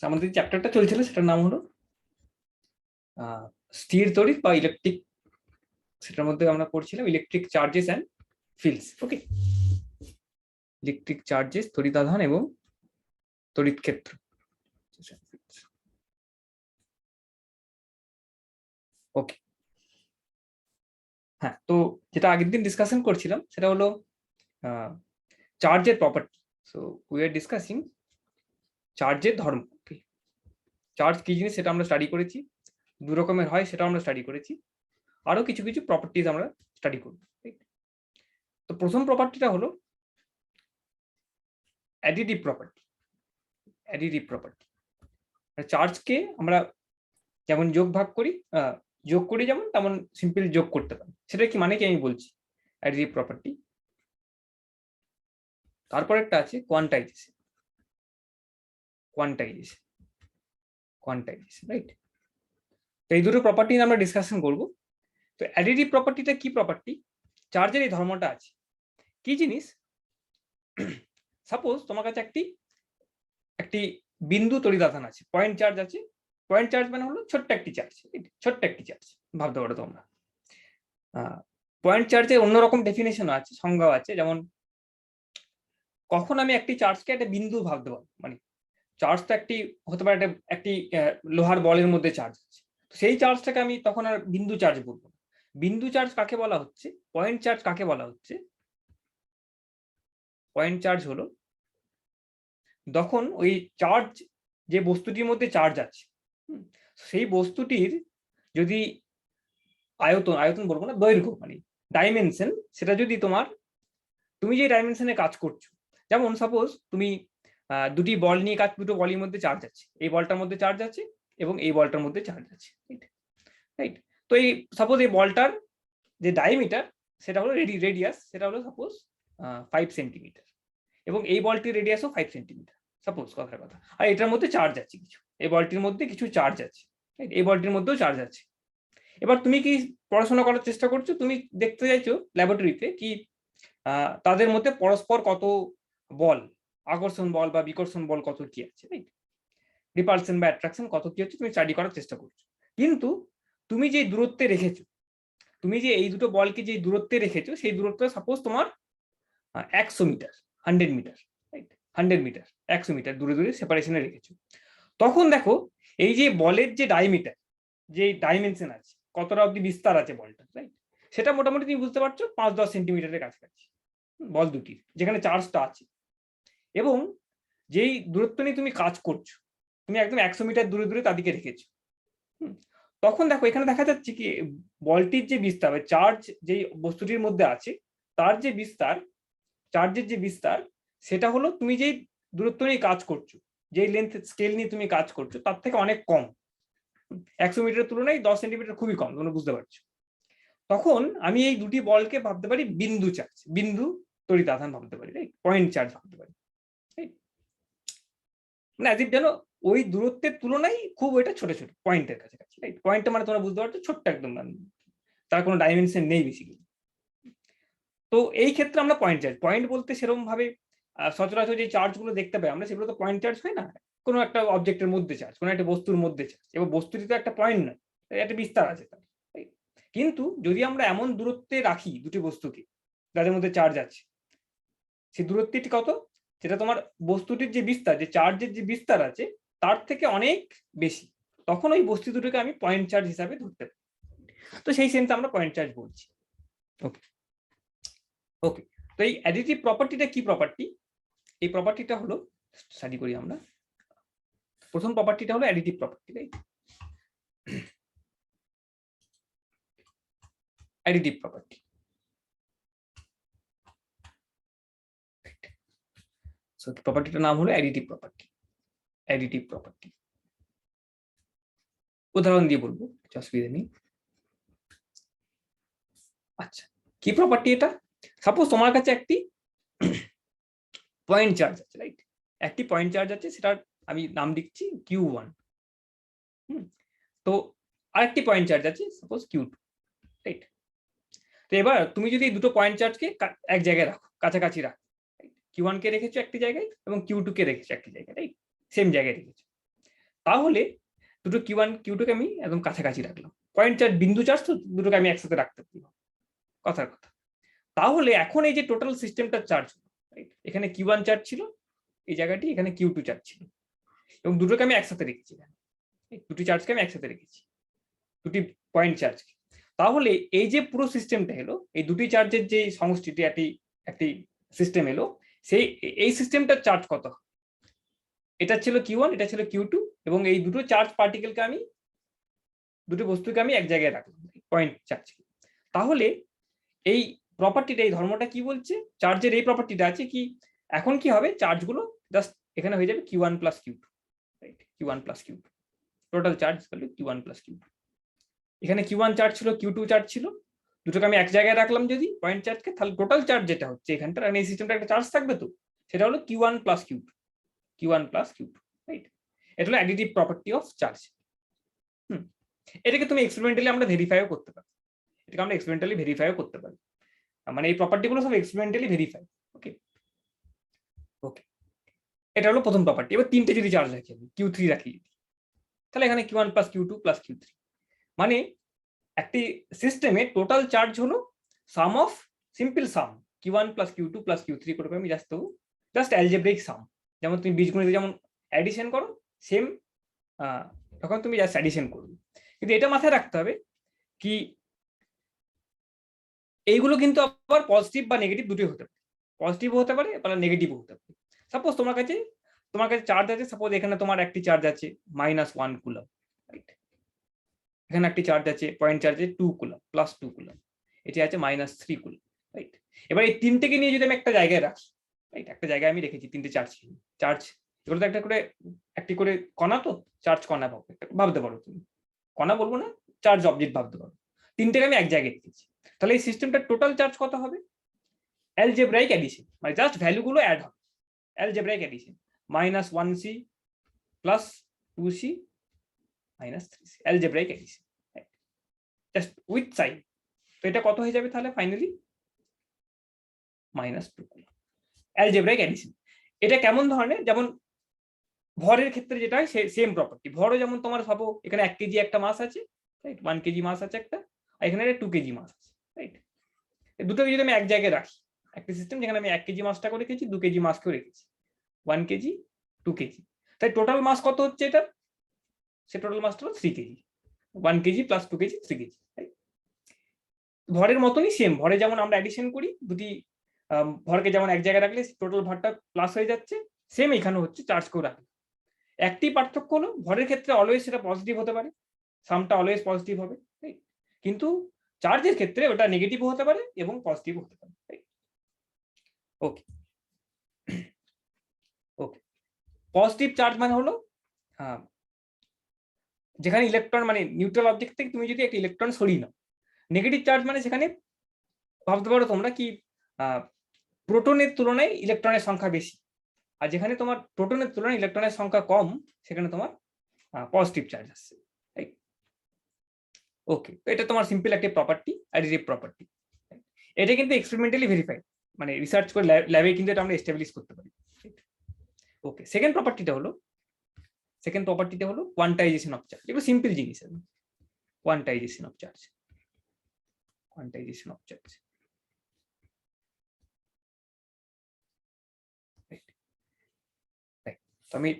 আমাদের চ্যাপ্টারটা চলছিল সেটার নাম হলো স্থির তড়িৎ বা ইলেকট্রিক, সেটার মধ্যে আমরা পড়ছিলাম electric charges and fields. Okay, electric charges, তড়িতাধান এবং তড়িৎ ক্ষেত্র। ওকে, হ্যাঁ, তো যেটা আগের দিন ডিসকাশন করছিলাম সেটা হলো চার্জের property. So we are discussing চার্জের ধর্ম। চার্জ কি জিনিস সেটা আমরা স্টাডি করেছি, দু রকমের হয় সেটা আমরা স্টাডি করেছি, আরো কিছু কিছু প্রপার্টিজ আমরা স্টাডি করব। তো প্রথম প্রপার্টিটা হলো অ্যাডিটিভ প্রপার্টি। অ্যাডিটিভ প্রপার্টি চার্জকে আমরা যেমন যোগ ভাগ করি, যোগ করি যেমন, তেমন সিম্পল যোগ করতে পারি। সেটা কি মানে কি আমি বলছি, অ্যাডিটিভ প্রপার্টি। তারপর একটা আছে কোয়ান্টাইজেশন। Quantisation, quantisation, right. তো এই দুটো প্রপার্টি নিয়ে আমরা ডিসকাশন করব। তো অ্যাডিটিভ প্রপার্টিটা কি প্রপার্টি? চার্জের এই ধর্মটা আছে, কি জিনিস? সাপোজ তোমার কাছে একটি বিন্দু তড়িতাধান আছে, পয়েন্ট চার্জ আছে। পয়েন্ট চার্জ মানে হলো ছোট্ট একটি চার্জ, ছোট্ট একটি চার্জ ভাবতে পারো তোমরা। পয়েন্ট চার্জের অন্যরকম ডেফিনেশন আছে, সংজ্ঞা আছে। যেমন কখন আমি একটি চার্জকে একটা বিন্দু ভাবতে পারবো, মানে চার্জ তো একটি হতে পারে, একটি লোহার বলের মধ্যে চার্জ আছে, সেই চার্জটাকে আমি তখন আর বিন্দু চার্জ বলবো। বিন্দু চার্জ কাকে বলা হচ্ছে, পয়েন্ট চার্জ কাকে বলা হচ্ছে? পয়েন্ট চার্জ হলো তখন ওই চার্জ, যে বস্তুটির মধ্যে চার্জ আছে, সেই বস্তুটির যদি আয়তন, আয়তন বলবো না, দৈর্ঘ্য মানে ডাইমেনশন, সেটা যদি তুমি যে ডাইমেনশনে কাজ করছো, যেমন সাপোজ তুমি দুটি বল নিয়ে কাজ, দুটো বলের মধ্যে চার্জ আছে, এই বলটার মধ্যে চার্জ আছে এবং এই বলটার মধ্যে চার্জ আছে, রাইট। তো এই সাপোজ এই বলটার যে ডায়ামিটার সেটা হলো রেডিয়াস, সেটা হলো সাপোজ 5 সেন্টিমিটার, এবং এই বলটির রেডিয়াসও 5 সেন্টিমিটার, সাপোজ কথার কথা। আর এটার মধ্যে চার্জ আছে কিছু, এই বলটির মধ্যে কিছু চার্জ আছে, এই বলটির মধ্যেও চার্জ আছে। এবার তুমি কি পড়াশোনা করার চেষ্টা করছো, তুমি দেখতে চাইছো ল্যাবরেটরিতে কি তাদের মধ্যে পরস্পর কত বল, আকর্ষণ বল বা বিকর্ষণ বল কত কি আছে, রাইট, রিপালশন বা অ্যাট্রাকশন কত কি হচ্ছে, তুমি স্টাডি করার চেষ্টা করছো। কিন্তু তুমি যে দূরত্বে রেখেছো, তুমি যে এই দুটো বলকে যে দূরত্বে রেখেছো, সেই দূরত্ব সাপোজ তোমার 100 meter, 100 meter, right, 100 meter, 100 meter দূরে দূরে সেপারেশনে রেখেছো। তখন দেখো এই যে বলের যে ডায়ামিটার, যে ডাইমেনশন আছে, কতটা অব্দি বিস্তার আছে বলটা, রাইট, সেটা মোটামুটি তুমি বুঝতে পারছো 5-10 সেন্টিমিটারের কাছাকাছি বল দুটির, যেখানে চার্জটা আছে। এবং যেই দূরত্ব নিয়ে তুমি কাজ করছো, তুমি একদম 100 মিটার দূরে দূরে তাদেরকে রেখেছো। তখন দেখো এখানে দেখা যাচ্ছে কি বলটির যে বিস্তার, চার্জ যেই বস্তুটির মধ্যে আছে তার যে বিস্তার, চার্জের যে বিস্তার, সেটা হলো তুমি যেই দূরত্ব নিয়ে কাজ করছো, যেই লেন্থ স্কেল নিয়ে তুমি কাজ করছো, তার থেকে অনেক কম। 100 মিটারের তুলনায় 10 সেন্টিমিটার খুবই কম, তোমরা বুঝতে পারছো। তখন আমি এই দুটি বলকে ভাবতে পারি বিন্দু চার্জ, বিন্দু তড়িতাধান ভাবতে পারি, রাইট, পয়েন্ট চার্জ ভাবতে পারি, রাইট। মানে অ্যাজ ইফ যেন ওই দূরত্বের তুলনায় খুব ওইটা ছোট ছোট পয়েন্টের কাছাকাছি, রাইট। পয়েন্টটা মানে তোমরা বুঝতে পারছো ছোট্ট একদম, তার কোনো ডাইমেনশন নেই বেসিক্যালি। তো এই ক্ষেত্রে আমরা পয়েন্ট চার্জ, পয়েন্ট বলতে সেরকম ভাবে সচরাচর যে চার্জ গুলো দেখতে পাই আমরা, সেগুলো তো পয়েন্ট চার্জ হয় না। কোনো একটা অবজেক্টের মধ্যে চার্জ, কোনো একটা বস্তুর মধ্যে চার্জ, এবং বস্তুটি তো একটা পয়েন্ট নয়, একটা বিস্তার আছে তার। কিন্তু যদি আমরা এমন দূরত্বে রাখি দুটি বস্তুকে যাদের মধ্যে চার্জ আছে, সেই দূরত্বটি কত, সেটা তোমার বস্তুটির যে বিস্তার, যে চার্জের যে বিস্তার আছে তার থেকে অনেক বেশি, তখন ওই বস্তু দুটোকে আমি পয়েন্ট চার্জ হিসাবে ধরতে পারি। তো সেই সেন্সে আমরা পয়েন্ট চার্জ বলছি। ওকে, ওকে। তো এই অ্যাডিটিভ প্রপার্টিটা কি প্রপার্টি? এই প্রপার্টিটা হলো, স্টাডি করি আমরা। প্রথম প্রপার্টিটা হলো additive property, right. Additive property, so প্রপার্টিটার নাম হলো অ্যাডিটিভ প্রপার্টি। অ্যাডিটিভ প্রপার্টি উদাহরণ দিয়ে বলবো, কিছু অসুবিধা নেই। আচ্ছা, কি প্রপার্টি এটা? সাপোজ তোমার কাছে একটি পয়েন্ট চার্জ আছে, রাইট, একটি পয়েন্ট চার্জ আছে, সেটার আমি নাম দিচ্ছি Q1। তো আরেকটি পয়েন্ট চার্জ আছে সাপোজ Q2, রাইট। তো এবার তুমি যদি দুটো পয়েন্ট চার্জকে এক জায়গায় রাখো, কাছাকাছি রাখো, Q1 কে রেখেছো একটি জায়গায় এবং Q2 কে রেখেছো একটি জায়গায়, রাইট? সেম জায়গায় রেখেছো। তাহলে দুটো Q1 Q2 কে আমি একদম কাছাকাছি রাখলাম। পয়েন্ট চার্জ, বিন্দু চার্জ, তো দুটোকে আমি একসাথে রাখতে পারি, কথার কথা। তাহলে এখন এই যে টোটাল সিস্টেমটার চার্জ, রাইট, এখানে Q1 চার্জ ছিল এই জায়গাটি, এখানে Q2 চার্জ ছিল, এবং দুটোকে আমি একসাথে রেখেছি, দুটি চার্জকে আমি একসাথে রেখেছি, দুটি পয়েন্ট চার্জ। তাহলে এই যে পুরো সিস্টেমটা এলো, এই দুটি চার্জের যে সমষ্টিটি একটি সিস্টেম এলো, সেই এই সিস্টেমটার চার্জ কত? এটা ছিল Q1, এটা ছিল Q2, এবং এই দুটো চার্জ পার্টিকেলকে আমি, দুটো বস্তুকে আমি এক জায়গায় রাখলাম, পয়েন্ট চার্জ। তাহলে এই প্রপার্টিটা, এই ধর্মটা কি বলছে? চার্জের এই প্রপার্টিটা আছে কি, এখন কি হবে, চার্জগুলো জাস্ট এখানে হয়ে যাবে Q1 plus Q2, right? Q1 plus Q2, total charge value Q1 plus Q2। এখানে Q1 চার্জ ছিল, Q2 চার্জ ছিল, দুটোকে আমি এক জায়গায় রাখলাম যদি পয়েন্ট চার্জকে, তাহলে টোটাল চার্জ যেটা হচ্ছে এখানটার, এই সিস্টেমটা একটা চার্জ থাকবে, তো সেটা হলো Q1 plus Q2, Q1 plus Q2, right? এটা হলো অ্যাডিটিভ প্রপার্টি অফ চার্জ। এটাকে তুমি এক্সপেরিমেন্টালি আমরা ভেরিফাইও করতে পারি, এটাকে আমরা এক্সপেরিমেন্টালি ভেরিফাইও করতে পারি, মানে এই প্রপার্টিগুলো সব এক্সপেরিমেন্টালি ভেরিফাই। ওকে ওকে, এটা হলো প্রথম প্রপার্টি। এবার তিনটে যদি চার্জ রাখি, আমি Q3 রাখি, তাহলে এখানে Q1 plus Q2 plus Q3, মানে একটি সিস্টেমে টোটাল চার্জ হলো sum of, simple sum, Q1 plus Q2 plus Q3 করে আমি জাস্ট অ্যালজেব্রিক সাম। যেমন তুমি বীজগণিতে যেমন অ্যাডিশন করো, সেম তখন তুমি জাস্ট অ্যাডিশন করবে। কিন্তু এটা মাথায় রাখতে হবে কি, এইগুলো কিন্তু আবার পজিটিভ বা নেগেটিভ দুটোই হতে পারে, পজিটিভ হতে পারে বা নেগেটিভ হতে পারে। সাপোজ তোমার কাছে চার্জ আছে, সাপোজ এখানে তোমার একটি চার্জ আছে -1 কুলম, রাইট? এখানে একটি চার্জ আছে, পয়েন্ট চার্জ আছে 2 কুলম, প্লাস 2 কুলম, এটি আছে -3 কুলম, রাইট? এবার এই তিনটেকে নিয়ে যদি আমি একটা জায়গায় রাখি, রাইট, একটা জায়গায় আমি রেখেছি তিনটে চার্জ, এগুলো তো একটি করে কণা, তো চার্জ কণা ভাবতে পারো তুমি, কণা বলবো না, চার্জ অবজেক্ট ভাবতে পারো। তিনটেকে আমি এক জায়গায় রেখেছি, তাহলে এই সিস্টেমটার টোটাল চার্জ কত হবে? অ্যালজেব্রাইক অ্যাডিশন, মানে জাস্ট ভ্যালুগুলো অ্যাড হবে, algebraic addition, -1c plus 2c minus 3c, algebraic addition, just with sign. তো এটা কত হয়ে যাবে তাহলে ফাইনালি? -2 algebraic addition. এটা কেমন ধরনের? যেমন ভরের ক্ষেত্রে যেটা হয় সেম প্রপার্টি। ভরও যেমন তোমার ভাবো এখানে 1 কেজি একটা মাস আছে, রাইট? 1 কেজি মাস আছে একটা, আর এখানে 2 কেজি মাস আছে, রাইট? দুটোকে যদি আমি এক জায়গায় রাখি, একটা সিস্টেম যেখানে আমি 1 কেজি মাসটা করে রেখেছি, 2 কেজি মাসকেও রেখেছি, 1 কেজি 2 কেজি, তাই টোটাল মাস কত হচ্ছে এটা? সে টোটাল মাসটা হলো 3 KG, 1 KG plus 2 KG 3 KG. ভরের মতনই সেম, ভরে যেমন আমরা অ্যাডিশন করি, দুটি ভরকে যেমন এক জায়গায় রাখলে টোটাল ভরটা প্লাস হয়ে যাচ্ছে, সেম এখানে হচ্ছে চার্জকেও রাখলে। একটি পার্থক্য হলো ভরের ক্ষেত্রে অলওয়েজ সেটা পজিটিভ হতে পারে, সামটা অলওয়েজ পজিটিভ হবে, কিন্তু চার্জের ক্ষেত্রে ওটা নেগেটিভ হতে পারে এবং পজিটিভ হতে পারে। ওকে ওকে, পজিটিভ চার্জ মানে হলো যেখানে ইলেকট্রন, মানে নিউট্রাল অবজেক্ট থেকে তুমি যদি একটা ইলেকট্রন সরিয়ে নাও। নেগেটিভ চার্জ মানে সেখানে ভাবতে পারো তোমরা কি প্রোটনের তুলনায় ইলেকট্রনের সংখ্যা বেশি, আর যেখানে তোমার প্রোটনের তুলনায় ইলেকট্রনের সংখ্যা কম, সেখানে তোমার পজিটিভ চার্জ আসছে। ওকে, তো এটা তোমার সিম্পল একটা প্রপার্টি, অ্যাডিটিভ প্রপার্টি। এটা কিন্তু এক্সপেরিমেন্টালি ভেরিফাইড, মানে রিসার্চ করে ল্যাবে কিন্তু এটা আমরা এস্টাবলিশ করতে পারি। ওকে, সেকেন্ড প্রপার্টিটা হলো কোয়ান্টাইজেশন অফ চার্জ। এগুলো সিম্পল জিনিস, quantisation of charge, quantisation of charge. তো আমি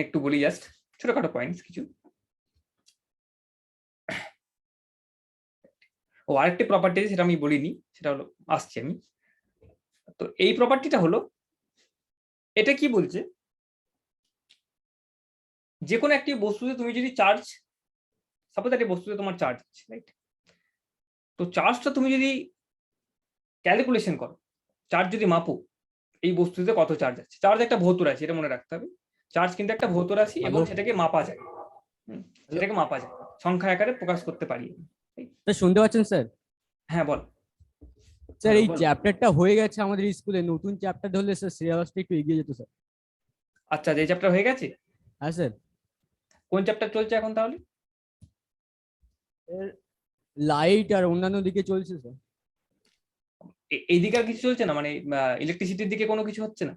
একটু বলি, জাস্ট ছোটখাটো পয়েন্টস কিছু। ও আরেকটি প্রপার্টি সেটা আমি বলিনি, সেটা হলো আসছি আমি। তো এই প্রপার্টিটা হলো, এটা কি বলছে, যে কোনো একটি বস্তুতে তুমি যদি চার্জ, সাপোজ একটা বস্তুতে তোমার চার্জ আছে, রাইট? তো চার্জটা তুমি যদি ক্যালকুলেশন করো, চার্জ যদি মাপো, এই বস্তুতে কত চার্জ আছে, চার্জ একটা ভৌত রাশি, এটা মনে রাখতে হবে। চার্জ কিন্তু একটা ভৌত রাশি এবং সেটাকে মাপা যায়, সেটাকে মাপা যায়, সংখ্যা আকারে প্রকাশ করতে পারি। শুনতে পাচ্ছেন স্যার? হ্যাঁ বল স্যার, এই চ্যাপ্টারটা হয়ে গেছে আমাদের স্কুলে, নতুন চ্যাপ্টার ধরলে স্যার সিলেবাসটা একটু এগিয়ে যেত স্যার। আচ্ছা, যে চ্যাপ্টার হয়ে গেছে? হ্যাঁ স্যার। কোন চ্যাপ্টার চলছে এখন তাহলে? লাইট আর অন্যান্য দিকে চলছে স্যার। এই দিকে আর কিছু চলছে না, মানে ইলেকট্রিসিটির দিকে কোনো কিছু হচ্ছে না?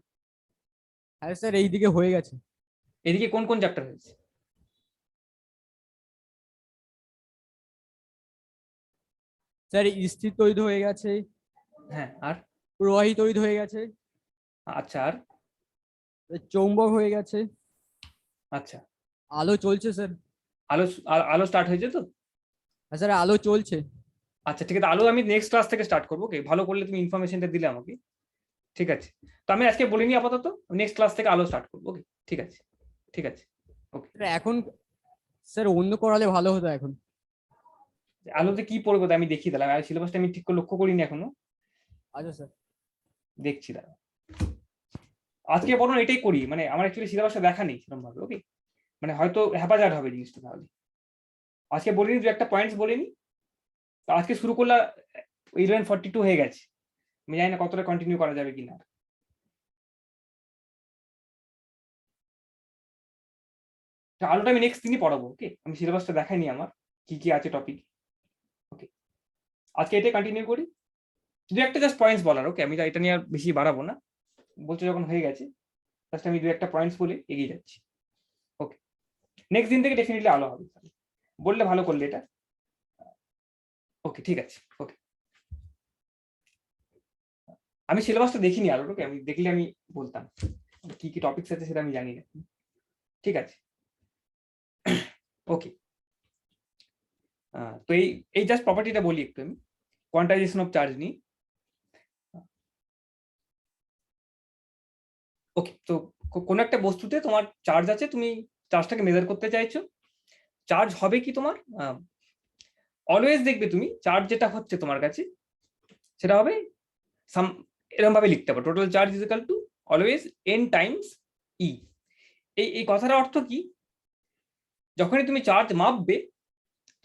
হ্যাঁ স্যার এইদিকে হয়ে গেছে। এদিকে কোন কোন চ্যাপ্টার হয়েছে? স্যার স্থির তড়িৎ হয়ে গেছে, হ্যাঁ, আর? প্রবাহী তড়িৎ হয়ে গেছে, আচ্ছা, আর? চৌম্বক হয়ে গেছে, আচ্ছা, আলো চলছে স্যার। আলো আলো স্টার্ট হয়েছে তো? হ্যাঁ স্যার আলো চলছে। আচ্ছা, ঠিক আছে, আলো আমি নেক্সট ক্লাস থেকে স্টার্ট করবো। ওকে, ভালো করলে তুমি ইনফরমেশনটা দিলে আমাকে। ঠিক আছে, তো আমি আজকে বলিনি আপাতত, নেক্সট ক্লাস থেকে আলো স্টার্ট করবো। ওকে, ঠিক আছে, ঠিক আছে, ওকে। স্যার এখন স্যার অন্য করালে ভালো হতো এখন। আলোতে কি পড়বো তা আমি দেখিয়ে দিলাম, আর সিলেবাসটা আমি ঠিক করে লক্ষ্য করিনি এখনো, আচ্ছা স্যার। দেখছি দাঁড়া। আজকে বরং এটাই করি, মানে আমার অ্যাকচুয়ালি সিলেবাসটা দেখা নেই সেরকম ভাবে। ওকে, মানে হয়তো হ্যাপাজার্ড হবে জিনিসটা তাহলে। আজকে বলিনি, দু একটা পয়েন্টস বলিনি, তো আজকে শুরু করলে 11:42 হয়ে গেছে। আমি জানি না কতটা কন্টিনিউ করা যাবে কিনা। আলোটা আমি নেক্সট দিনই পড়াবো। ওকে, আমি সিলেবাসটা দেখাইনি আমার কি কি আছে টপিক। ওকে, আজকে এটাই কন্টিনিউ করি। দু একটা জাস্ট পয়েন্টস বলার। ওকে, আমি এটা নিয়ে আর বেশি বাড়াবো না, বলছো যখন হয়ে গেছে, জাস্ট আমি দু একটা পয়েন্টস বলে এগিয়ে যাচ্ছি। ওকে, নেক্সট দিন থেকে ডেফিনেটলি আলো হবে, বললে ভালো করলে এটা। ওকে, ঠিক আছে, ওকে। আমি সিলেবাসটা দেখিনি আলো। ওকে, আমি দেখলে আমি বলতাম কি কি টপিকস আছে, সেটা আমি জানি না। ঠিক আছে, ওকে। তো এই এই জাস্ট প্রপার্টিটা বলি একটু আমি, কোয়ান্টাইজেশন অফ চার্জ নিয়ে। ওকে, তো কোনো একটা বস্তুতে তোমার চার্জ আছে, তুমি চার্জটাকে মেজার করতে চাইছো। চার্জ হবে কি তোমার, অলওয়েজ দেখবে তুমি চার্জ যেটা হচ্ছে তোমার কাছে, সেটা হবে সাম, এরকম ভাবে লিখতে পারো, total charge is equal to always n times e. এই কথার অর্থ কি, যখনই তুমি চার্জ মাপবে,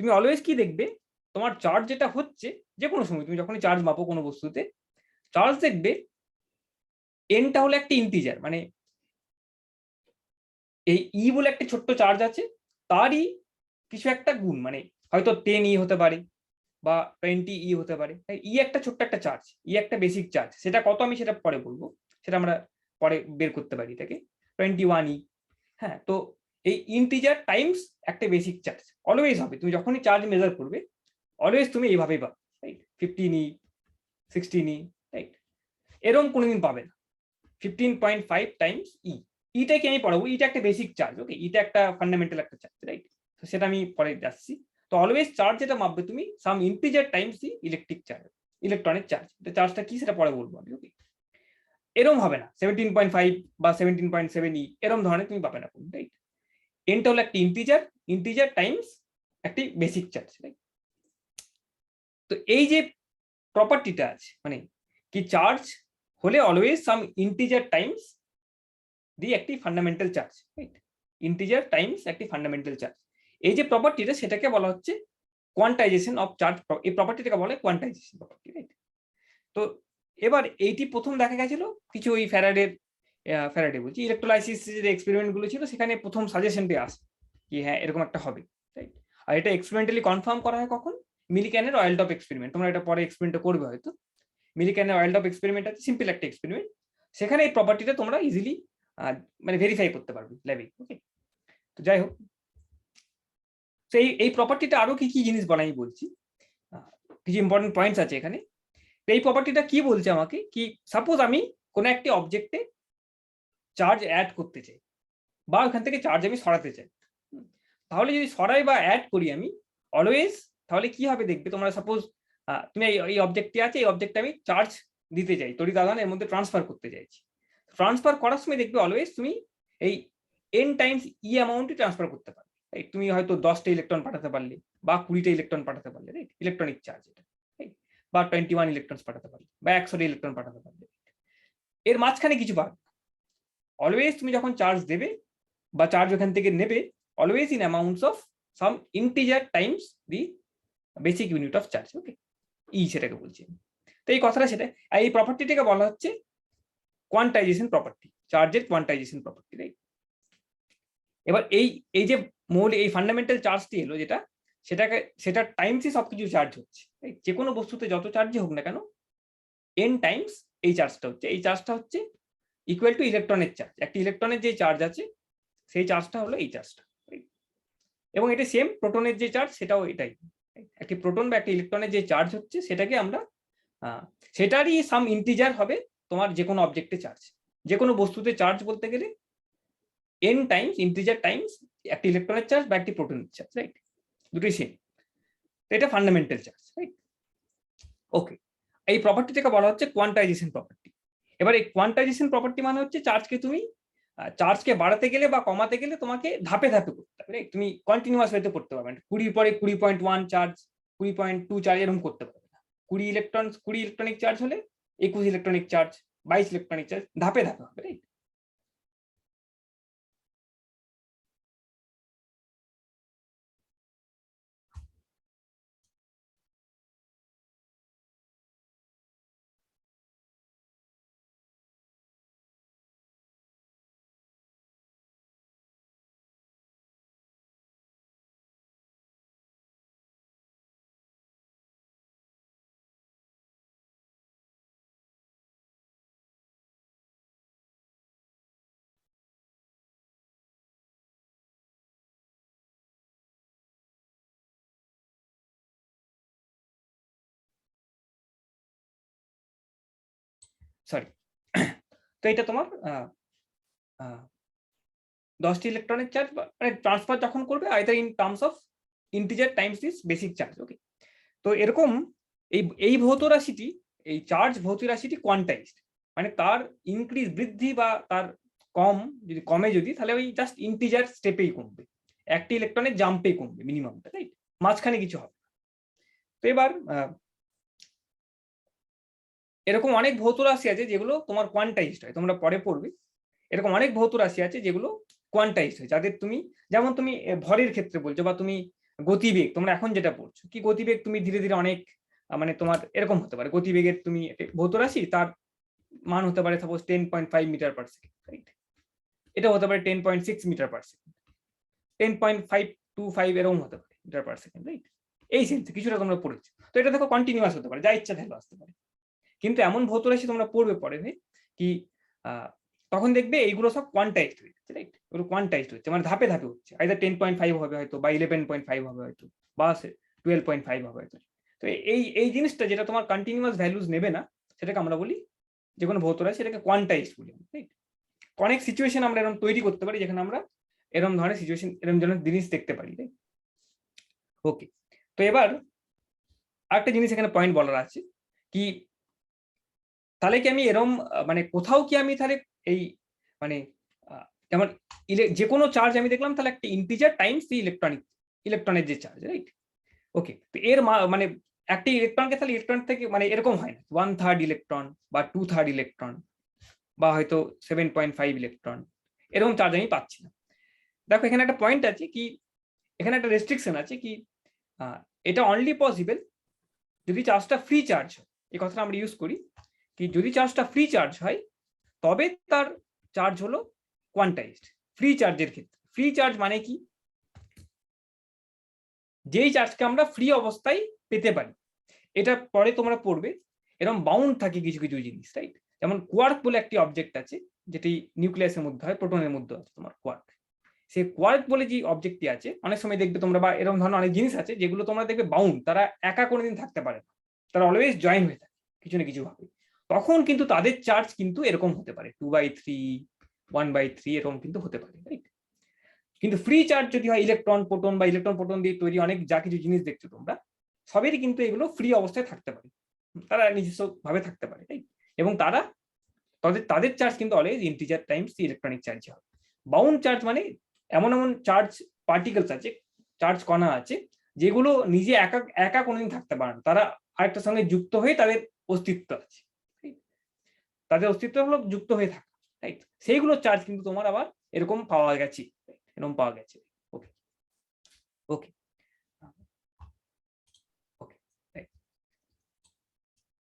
তুমি অলওয়েজ কি দেখবে, তোমার চার্জ যেটা হচ্ছে, যে কোনো সময় তুমি যখনই চার্জ মাপো কোনো বস্তুতে, চার্জ দেখবে এনটা হলো একটা ইন্টিজার, মানে এই ই বলে একটা ছোট্ট চার্জ আছে, তারই কিছু একটা গুণ, মানে হয়তো 10 ই হতে পারে বা 20 ই হতে পারে। ই একটা ছোট্ট একটা চার্জ, ই একটা বেসিক চার্জ, সেটা কত আমি সেটা পরে বলবো, সেটা আমরা পরে বের করতে পারি এটাকে, 21 ই। হ্যাঁ, তো এই ইন্টিজার টাইমস একটা বেসিক চার্জ অলওয়েজ হবে, তুমি যখনই চার্জ মেজার করবে অলওয়েজ তুমি এইভাবেই পাবে, রাইট? 15 ই, 16 ই, রাইট? এরকম কোনোদিন পাবে না 15.5 টাইমস ই। ইটাকে আমি পড়াবো, ইটা একটা বেসিক চার্জ। ওকে, ইটা একটা ফান্ডামেন্টাল একটা চার্জ, রাইট? তো সেটা আমি পরে যাচ্ছি। তো অলওয়েজ চার্জ যেটা মাপবে তুমি, সাম ইন্টিজার টাইমস দি ইলেকট্রিক চার্জ, ইলেকট্রনিক চার্জ। এটা চার্জটা কি সেটা পরে বলবো আমি। ওকে, এরকম হবে না 17.5 বা 17.7 ই, এরকম ধরনের তুমি পাবে না, রাইট? এনটা হলো একটা ইন্টিজার, ইন্টিজার টাইমস একটি বেসিক চার্জ, রাইট? তো এই যে প্রপার্টিটা আছে, মানে কি, চার্জ হলে অলওয়েজ সাম ইন্টিজার টাইমস দি একটি fundamental charge, right? Integer Times একটি ফান্ডামেন্টাল চার্জ। এই যে প্রপার্টিটা, সেটাকে বলা হচ্ছে কোয়ান্টাইজেশন অফ চার্জ। এই প্রপার্টিটাকে বলে কোয়ান্টাইজেশন প্রপার্টি, রাইট? তো এবার এইটি প্রথম দেখা গেছিল কিছু ওই ফ্যারাডে বলছি, ইলেকট্রোলাইসিস যে এক্সপেরিমেন্ট গুলো ছিল, সেখানে প্রথম সাজেশনটি আসে কি হ্যাঁ এরকম একটা হবে, রাইট? আর এটা এক্সপেরিমেন্টালি কনফার্ম করা হয় কখন, মিলিক্যানের অয়েল টপ এক্সপেরিমেন্ট। তোমরা এটা পরে এক্সপেরিমেন্ট করবে হয়তো। মিলিক্যানের অয়েল টপ এক্সপেরিমেন্ট আছে, সিম্পল একটা এক্সপেরিমেন্ট, সেখানে এই প্রপার্টিটা তোমরা ইজিলি মানে ভেরিফাই করতে পারবে ল্যাবে। ওকে, তো যাই হোক, সেই এই প্রপার্টিটা আরো কি কি জিনিস বলা আমি বলছি, কিছু ইম্পর্টেন্ট পয়েন্টস আছে এখানে। এই প্রপার্টিটা কি বলছে আমাকে, কি সাপোজ আমি কোনো একটি অবজেক্টে চার্জ অ্যাড করতে চাই, বা ওখান থেকে চার্জ আমি সরাতে চাই, তাহলে যদি সরাই বা অ্যাড করি আমি অলওয়েজ, তাহলে কি হবে দেখবে তোমরা, সাপোজ তুমি এই অবজেক্টটি আছে, এই অবজেক্টে আমি চার্জ দিতে চাই, তড়িৎ আধান এর মধ্যে ট্রান্সফার করতে চাইছি। ট্রান্সফার করার সময় দেখবে অলওয়েজ তুমি এই n টাইমস ই অ্যামাউন্টই ট্রান্সফার করতে পারবে, রাইট? তুমি হয়তো 10টা ইলেকট্রন পাঠাতে পারলে, বা 20টা ইলেকট্রন পাঠাতে পারলে, রাইট? ইলেকট্রনিক চার্জ এটা, রাইট? বা 21 ইলেকট্রন পাঠাতে পারলে, বা 100টা ইলেকট্রন পাঠাতে পারলে। এর মাঝখানে কিছু পাবে, অলওয়েজ তুমি যখন চার্জ দেবে বা চার্জ ওখান থেকে নেবে, always in amounts of some integer times the basic unit of charge. Okay, e সেটাকে বলছি। তো এই কথাটা সেটা, এই প্রপার্টিটাকে বলা হচ্ছে কোয়ান্টাইজেশন প্রপার্টি, চার্জের কোয়ান্টাইজেশন প্রপার্টি, রাইট? এবার এই এই যে মূল এই ফান্ডামেন্টাল চার্জটি এলো যেটা, সেটা টাইমসই সবকিছু চার্জ হচ্ছে, যে কোনো বস্তুতে যত চার্জই হোক না কেন, n টাইমস এই চার্জটা হচ্ছে, এই চার্জটা হচ্ছে ইকুয়াল টু ইলেকট্রনের চার্জ। একটা ইলেকট্রনের যে চার্জ আছে সেই চার্জটা হলো এই চার্জটা, এবং এটা সেম প্রোটনের যে চার্জ সেটাও এটাই। একটি প্রোটন বা একটা ইলেকট্রনের যে চার্জ হচ্ছে সেটাকে আমরা সেটারই সাম ইন্টিজার হবে তোমার যে কোনো অবজেক্টে চার্জ। যে কোনো বস্তুতে চার্জ বলতে গেলে n টাইমস ইন্টিজার টাইমস একটা ইলেকট্রনের চার্জ বা একটি প্রোটনের চার্জ, রাইট? দুটোই সেম। এটা ফান্ডামেন্টাল চার্জ, রাইট? ওকে, এই প্রপার্টিটাকে বলা হচ্ছে কোয়ান্টাইজেশন প্রপার্টি। এবার এই কোয়ান্টাইজেশন প্রপার্টি মানে হচ্ছে চার্জকে বাড়াতে গেলে বা কমাতে গেলে তোমাকে ধাপে ধাপে করতে হবে, রাইট? তুমি কন্টিনিউয়াস ওয়েতে করতে পারবে না। 20 পরে 20.1 চার্জ, 20.2 চার্জ এরকম করতে পারবে না। 20 ইলেকট্রনিক চার্জ হলে 21 ইলেকট্রনিক চার্জ, 22 ইলেকট্রনিক চার্জ, ধাপে ধাপে হবে, রাইট? সরি, তো এটা তোমার 10টি ইলেকট্রনিক চার্জ মানে ট্রান্সফার যখন করবে either in terms of integer times this basic charge. Okay, তো এরকম এই ভৌত রাশিটি, এই চার্জ ভৌত রাশিটি কোয়ান্টাইজড, মানে তার ইনক্রিজ বৃদ্ধি বা তার যদি কমে তাহলে ওই জাস্ট ইন্টিজার স্টেপেই কমবে, একটি ইলেকট্রনের জাম্পেই কমবে মিনিমামটা, রাইট? মাঝখানে কিছু হবে। তো এবার এরকম অনেক ভৌত রাশি আছে যেগুলো তোমার কোয়ান্টাইজড হয়, তোমরা পরে পড়বে। এরকম অনেক ভৌত রাশি আছে যেগুলো কোয়ান্টাইজড হয়, যাদের যেমন তুমি ভরের ক্ষেত্রে বলছো, বা তুমি গতিবেগ, তোমরা এখন যেটা পড়ছো কি গতিবেগ, তুমি ধীরে ধীরে অনেক মানে তোমার এরকম হতে পারে গতিবেগের তুমি ভৌত রাশি, তার মান হতে পারে suppose 10.5 meter per second, right? এটা হতে পারে 10.6 মিটার পার সেকেন্ড, 10.525 এরকম হতে পারে মিটার পার সেকেন্ড, রাইট? এই সেন্সে কিছুটা তোমরা পড়েছো। তো এটা দেখো কন্টিনিউয়াস হতে পারে, যা ইচ্ছা ভ্যালু আসতে পারে। কিন্তু এমন ভৌত রাশি তোমরা পড়বে পরে কি তখন দেখবে এইগুলো সব কোয়ান্টাইজড হয়ে যাচ্ছে, রাইট? এগুলো কোয়ান্টাইজড হচ্ছে, মানে ধাপে ধাপে হচ্ছে, আইদার 10.5 হবে হয়তো, বা 11.5 হবে হয়তো, বা 12.5 হবে হয়তো। তো এই জিনিসটা যেটা তোমার কন্টিনিউয়াস ভ্যালুজ নেবে না, সেটাকে আমরা বলি, যে কোনো ভৌত রাশি সেটাকে কোয়ান্টাইজড বলি, রাইট? অনেক সিচুয়েশন আমরা এরকম তৈরি করতে পারি যেখানে আমরা এরকম ধরনের সিচুয়েশন, এরকম ধরনের জিনিস দেখতে পারি, রাইট? ওকে, তো এবার আরেকটা জিনিস এখানে পয়েন্ট বলার আছে কি, তাহলে কি আমি এরম মানে কোথাও কি আমি তাহলে এই মানে যেমন যে কোনো চার্জ আমি দেখলাম তাহলে একটা ইন্টিজার টাইমস দি ইলেকট্রনের যে চার্জ, রাইট? ওকে, তো এর মানে একটা ইলেকট্রনকে তাহলে ইলেকট্রন থেকে মানে এরকম হয় না 1/3 ইলেকট্রন বা 2/3 ইলেকট্রন বা হয়তো 7.5 ইলেকট্রন, এরকম চার্জ আমি পাচ্ছি না। দেখো এখানে একটা পয়েন্ট আছে কি, এখানে একটা রেস্ট্রিকশন আছে কি, এটা অনলি পসিবল যদি চার্জটা ফ্রি চার্জ হয়। এই কথাটা আমরা ইউজ করি কি, যদি চার্জটা ফ্রি চার্জ হয় তবে তার চার্জ হলো কোয়ান্টাইজড। ফ্রি চার্জের ক্ষেত্রে, ফ্রি চার্জ মানে কি, যেই চার্জকে আমরা ফ্রি অবস্থায় পেতে পারি। এটা পরে তোমরা পড়বে, এরকম বাউন্ড থাকে কিছু কিছু জিনিস, রাইট? যেমন কোয়ার্ক বলে একটি অবজেক্ট আছে, যেটি নিউক্লিয়াসের মধ্যে হয়, প্রোটনের মধ্যে আছে তোমার কোয়ার্ক। সেই কোয়ার্ক বলে যে অবজেক্টটি আছে, অনেক সময় দেখবে তোমরা, বা এরকম ধরনের অনেক জিনিস আছে যেগুলো তোমরা দেখবে বাউন্ড, তারা একা কোনোদিন থাকতে পারে না, তারা অলওয়েজ জয়েন হয়ে থাকে কিছু না কিছু ভাবে। তখন কিন্তু তাদের চার্জ কিন্তু এরকম হতে পারে 2/3, 1/3 এরকম কিন্তু হতে পারে, রাইট? কিন্তু ফ্রি চার্জ যদি হয়, ইলেকট্রন প্রোটন বা ইলেকট্রন প্রোটন দিয়ে তৈরি অনেক যা কিছু জিনিস দেখছো তোমরা, সবেরই কিন্তু এগুলো ফ্রি অবস্থায় থাকতে পারে, তারা নিজস্ব ভাবে থাকতে পারে, রাইট? এবং তাদের চার্জ কিন্তু always integer Times electronic charge হবে। বাউন্ড চার্জ মানে এমন এমন চার্জ পার্টিকেলস আছে, চার্জ কণা আছে, যেগুলো নিজে একা একা কোনোদিন থাকতে পারে না, তারা আরেকটার সঙ্গে যুক্ত হয়ে তাদের অস্তিত্ব আছে, তাদের অস্তিত্ব হলো যুক্ত হয়ে থাকা, রাইট? সেইগুলো চার্জ কিন্তু তোমার আবার এরকম পাওয়া গেছে, এরকম পাওয়া গেছে। ওকে, ওকে, ওকে,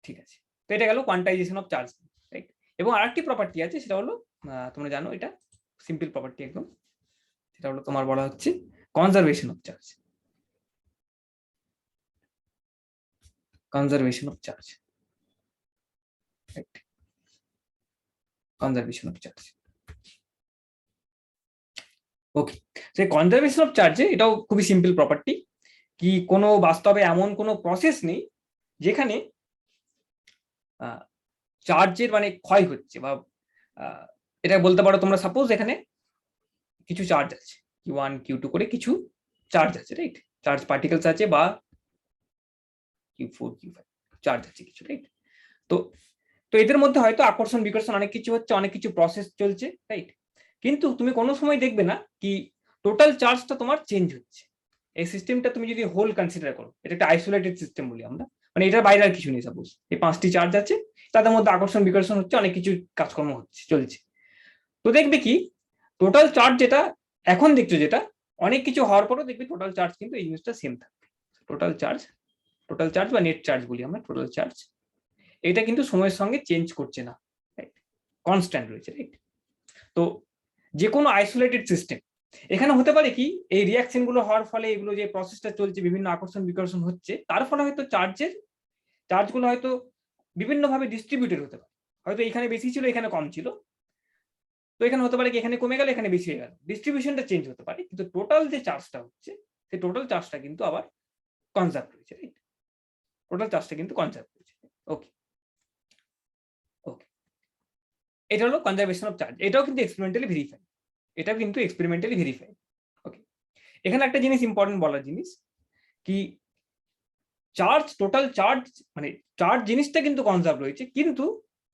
ঠিক আছে। তো এটা গেল কোয়ান্টাইজেশন অফ চার্জ, রাইট? এবং আরেকটি প্রপার্টি আছে, সেটা হলো তোমরা জানো, এটা সিম্পল প্রপার্টি একদম, সেটা হলো তোমার বলা হচ্ছে conservation of charge. Conservation of charge, right? Conservation of charge. Okay, সেই কনজারভেশন অফ চার্জে এটাও খুবই সিম্পল প্রপার্টি, কি কোনো বাস্তবে এমন কোনো প্রসেস নেই যেখানে চার্জের মানে ক্ষয় হচ্ছে, বা এটা বলতে পারো তোমরা, সাপোজ এখানে কিছু চার্জ আছে Q1 Q2 করে কিছু চার্জ আছে, রাইট? চার্জ পার্টিকেলস আছে বা Q4 Q5 চার্জ আছে কিছু, রাইট? তো তো এদের মধ্যে হয়তো আকর্ষণ বিকর্ষণ অনেক কিছু হচ্ছে, অনেক কিছু প্রসেস চলছে, রাইট? কিন্তু তুমি কোনো সময় দেখবে না কি টোটাল চার্জটা তোমার চেঞ্জ হচ্ছে। এই সিস্টেমটা তুমি যদি হোল কনসিডার করো, এটা একটা আইসোলেটেড সিস্টেম বলি আমরা, মানে এটার বাইরে আর কিছু নেই। সাপোজ এই 5টি চার্জ আছে, তাদের মধ্যে আকর্ষণ বিকর্ষণ হচ্ছে, অনেক কিছু কাজকর্ম হচ্ছে, চলছে। তো দেখবে কি টোটাল চার্জ যেটা এখন দেখছো, যেটা অনেক কিছু হওয়ার পরও দেখবে টোটাল চার্জ কিন্তু এই জিনিসটা সেম থাকবে। টোটাল চার্জ বা নেট চার্জ বলি আমরা, টোটাল চার্জ, এটা কিন্তু সময়ের সঙ্গে চেঞ্জ করছে না, রাইট? কনস্ট্যান্ট রয়েছে, রাইট? তো যে কোনো আইসোলেটেড সিস্টেম, এখানে হতে পারে কি এই রিয়াকশন গুলো হওয়ার ফলে, এগুলো যে প্রসেসটা চলছে, বিভিন্ন আকর্ষণ বিকর্ষণ হচ্ছে, তার ফলে হয়তো চার্জগুলো হয়তো বিভিন্নভাবে ডিস্ট্রিবিউটেড হতে পারে। হয়তো এখানে বেশি ছিল, এখানে কম ছিল, তো এখানে হতে পারে কি এখানে কমে গেল, এখানে বেশি হয়ে গেল, ডিস্ট্রিবিউশনটা চেঞ্জ হতে পারে, কিন্তু টোটাল যে চার্জটা হচ্ছে, সেই টোটাল চার্জটা কিন্তু আবার কনজার্ভ রয়েছে, রাইট? টোটাল চার্জটা কিন্তু কনজার্ভ রয়েছে। ওকে, ওকে, এটা হলো কনজারভেশন অফ চার্জ। এটাও কিন্তু এক্সপেরিমেন্টালি ভেরিফাই। ওকে, এখানে একটা জিনিস ইম্পর্টেন্ট বলার জিনিস কি, টোটাল চার্জ মানে চার্জ জিনিসটা কিন্তু কনজার্ভ রয়েছে, কিন্তু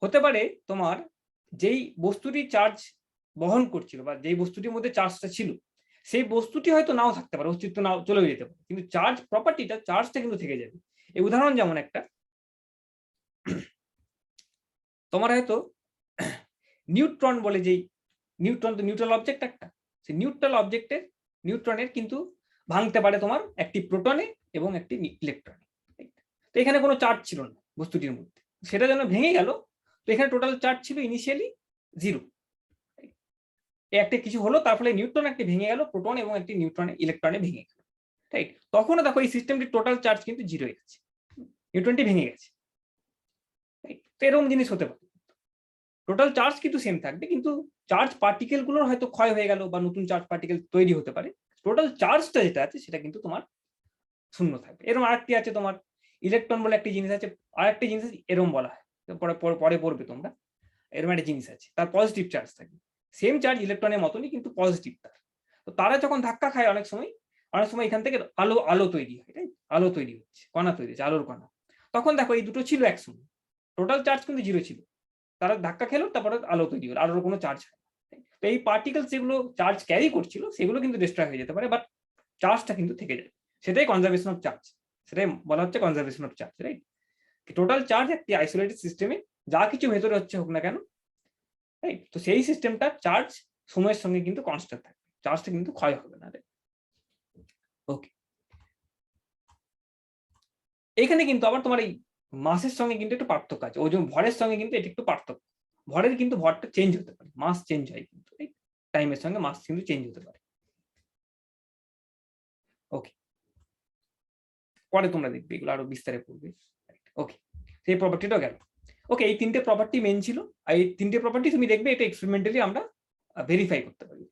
হতে পারে তোমার যেই বস্তুটি চার্জ বহন করছিল বা যেই বস্তুটির মধ্যে চার্জটা ছিল, সেই বস্তুটি হয়তো নাও থাকতে পারে, অস্তিত্ব নাও চলেও যেতে পারে, কিন্তু চার্জ প্রপার্টিটা, চার্জটা কিন্তু থেকে যাবে। এই উদাহরণ যেমন একটা, তোমার হয়তো নিউট্রন বলে যেই নিউট্রন, তো নিউট্রাল অবজেক্ট একটা, সেই নিউট্রনের কিন্তু ভাঙতে পারে তোমার একটি প্রোটনে এবং একটি ইলেকট্রনে। তো এখানে কোনো চার্জ ছিল না বস্তুটির মধ্যে, সেটা যেন ভেঙে গেল, তো এখানে টোটাল চার্জ ছিল ইনিশিয়ালি 0। একটা কিছু হলো, তার ফলে নিউট্রন একটি ভেঙে গেল, প্রোটন এবং একটি ইলেকট্রনে ভেঙে গেল, রাইট? তখনও দেখো এই সিস্টেমটির টোটাল চার্জ কিন্তু 0 হয়ে গেছে, নিউট্রনটি ভেঙে গেছে, রাইট? তো এরকম জিনিস হতে পারে, টোটাল চার্জ কিন্তু সেম থাকবে, কিন্তু চার্জ পার্টিকেল গুলোর হয়তো ক্ষয় হয়ে গেল বা নতুন চার্জ পার্টিকেল তৈরি হতে পারে, টোটাল চার্জটা যেটা আছে সেটা কিন্তু তোমার শূন্য থাকবে। এরকম আরেকটি আছে তোমার ইলেকট্রন বলে একটি জিনিস আছে, আরেকটি জিনিস এরকম বলা হয়, পরে পরে পড়বে তোমরা, এরকম একটা জিনিস আছে, তার পজিটিভ চার্জ থাকবে, সেম চার্জ ইলেকট্রনের মতনই কিন্তু পজিটিভ তার। তো তারা যখন ধাক্কা খায় অনেক সময় এখান থেকে আলো তৈরি হয়, তাই আলো তৈরি হচ্ছে, কণা তৈরি হচ্ছে, আলোর কণা। তখন দেখো এই দুটো ছিল একসঙ্গে, টোটাল চার্জ কিন্তু 0 ছিল, তারা ধাক্কা খেলো, তারপরে আলো তৈরি হলো, আলোর কোনো চার্জ হয় না। তো এই পার্টিকেল যেগুলো চার্জ ক্যারি করছিল সেগুলো কিন্তু ডিস্ট্রয় হয়ে যেতে পারে, বাট চার্জটা কিন্তু থেকে যায়, সেটাই কনজারভেশন অফ চার্জ, সেটাই বলা হচ্ছে conservation of charge, right? Total charge একটি আইসোলেটেড সিস্টেমে যা কিছু ভেতরে হচ্ছে হোক না কেন, রাইট? তো সেই সিস্টেমটা চার্জ সময়ের সঙ্গে কিন্তু কনস্ট্যান্ট থাকবে, চার্জটা কিন্তু ক্ষয় হবে না, রাইট? ওকে, এখানে কিন্তু আবার তোমার এই মাসের সঙ্গে কিন্তু একটু পার্থক্য আছে, ওজন ভরের সঙ্গে কিন্তু এটা একটু পার্থক্য, ভরটা চেঞ্জ হতে পারে, মাস চেঞ্জ হয় কিন্তু, টাইমের সঙ্গে মাস কিন্তু চেঞ্জ হতে পারে। ওকে, পরে তোমরা দেখবে এগুলো আরো বিস্তারে পড়বে। ওকে, সেই প্রপার্টিটাও গেল। ওকে, এই 3টে প্রপার্টি মেন ছিল, আর এই 3টে প্রপার্টি তুমি দেখবে এটা এক্সপেরিমেন্টালি আমরা ভেরিফাই করতে পারি।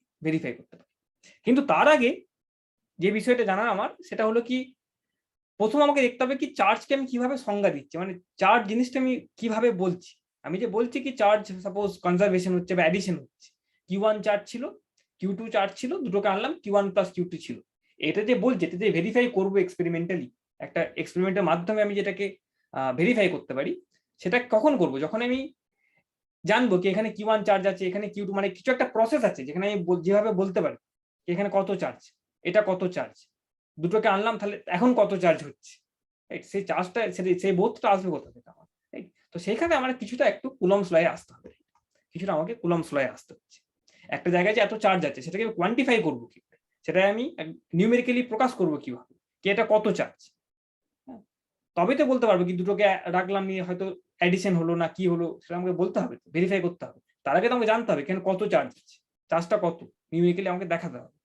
কিন্তু তার আগে যে বিষয়টা জানার আমার, সেটা হলো কি, প্রথম আমাকে দেখতে হবে কি চার্জকে আমি কিভাবে সংজ্ঞা দিচ্ছি, মানে চার্জ জিনিসটা আমি কিভাবে বলছি। আমি যে বলছি কি চার্জ সাপোজ কনজারভেশন হচ্ছে বা অ্যাডিশন হচ্ছে, Q1 চার্জ ছিল, Q2 চার্জ ছিল, দুটোকে আনলাম, Q1 প্লাস Q2 ছিল, এটা যে বলছি, এটা যে ভেরিফাই করবো এক্সপেরিমেন্টালি, একটা এক্সপেরিমেন্টের মাধ্যমে আমি যেটাকে ভেরিফাই করতে পারি, সেটা কখন করব, যখন আমি জানবো কি এখানে Q1 চার্জ আছে, এখানে Q2, মানে কিছু একটা প্রসেস আছে যেখানে আমি যেভাবে বলতে পারি এখানে কত চার্জ, এটা কত চার্জ, দুটোকে আনলাম, তাহলে এখন কত চার্জ হচ্ছে, সেই চার্জটা, সেই বোধটা আসবে কোথা থেকে আমার, তো সেইখানে আমার কিছুটা একটু কুলম্বস লয়ে আসতে হবে, কিছুটা আমাকে কুলম্বস লয়ে আসতে হচ্ছে। একটা জায়গায় যে এত চার্জ আছে সেটাকে কোয়ান্টিফাই করবো কি, সেটা আমি নিউমেরিক্যালি প্রকাশ করবো কিভাবে, কি এটা কত চার্জ, তবে তো বলতে পারবো কি দুটোকে রাখলাম নিয়ে হয়তো অ্যাডিশন হলো না কি হলো, সেটা আমাকে বলতে হবে, ভেরিফাই করতে হবে, তার আগে তো আমাকে জানতে হবে এখানে কত চার্জ আছে, চার্জটা কত নিউমেরিক্যালি আমাকে দেখাতে হবে,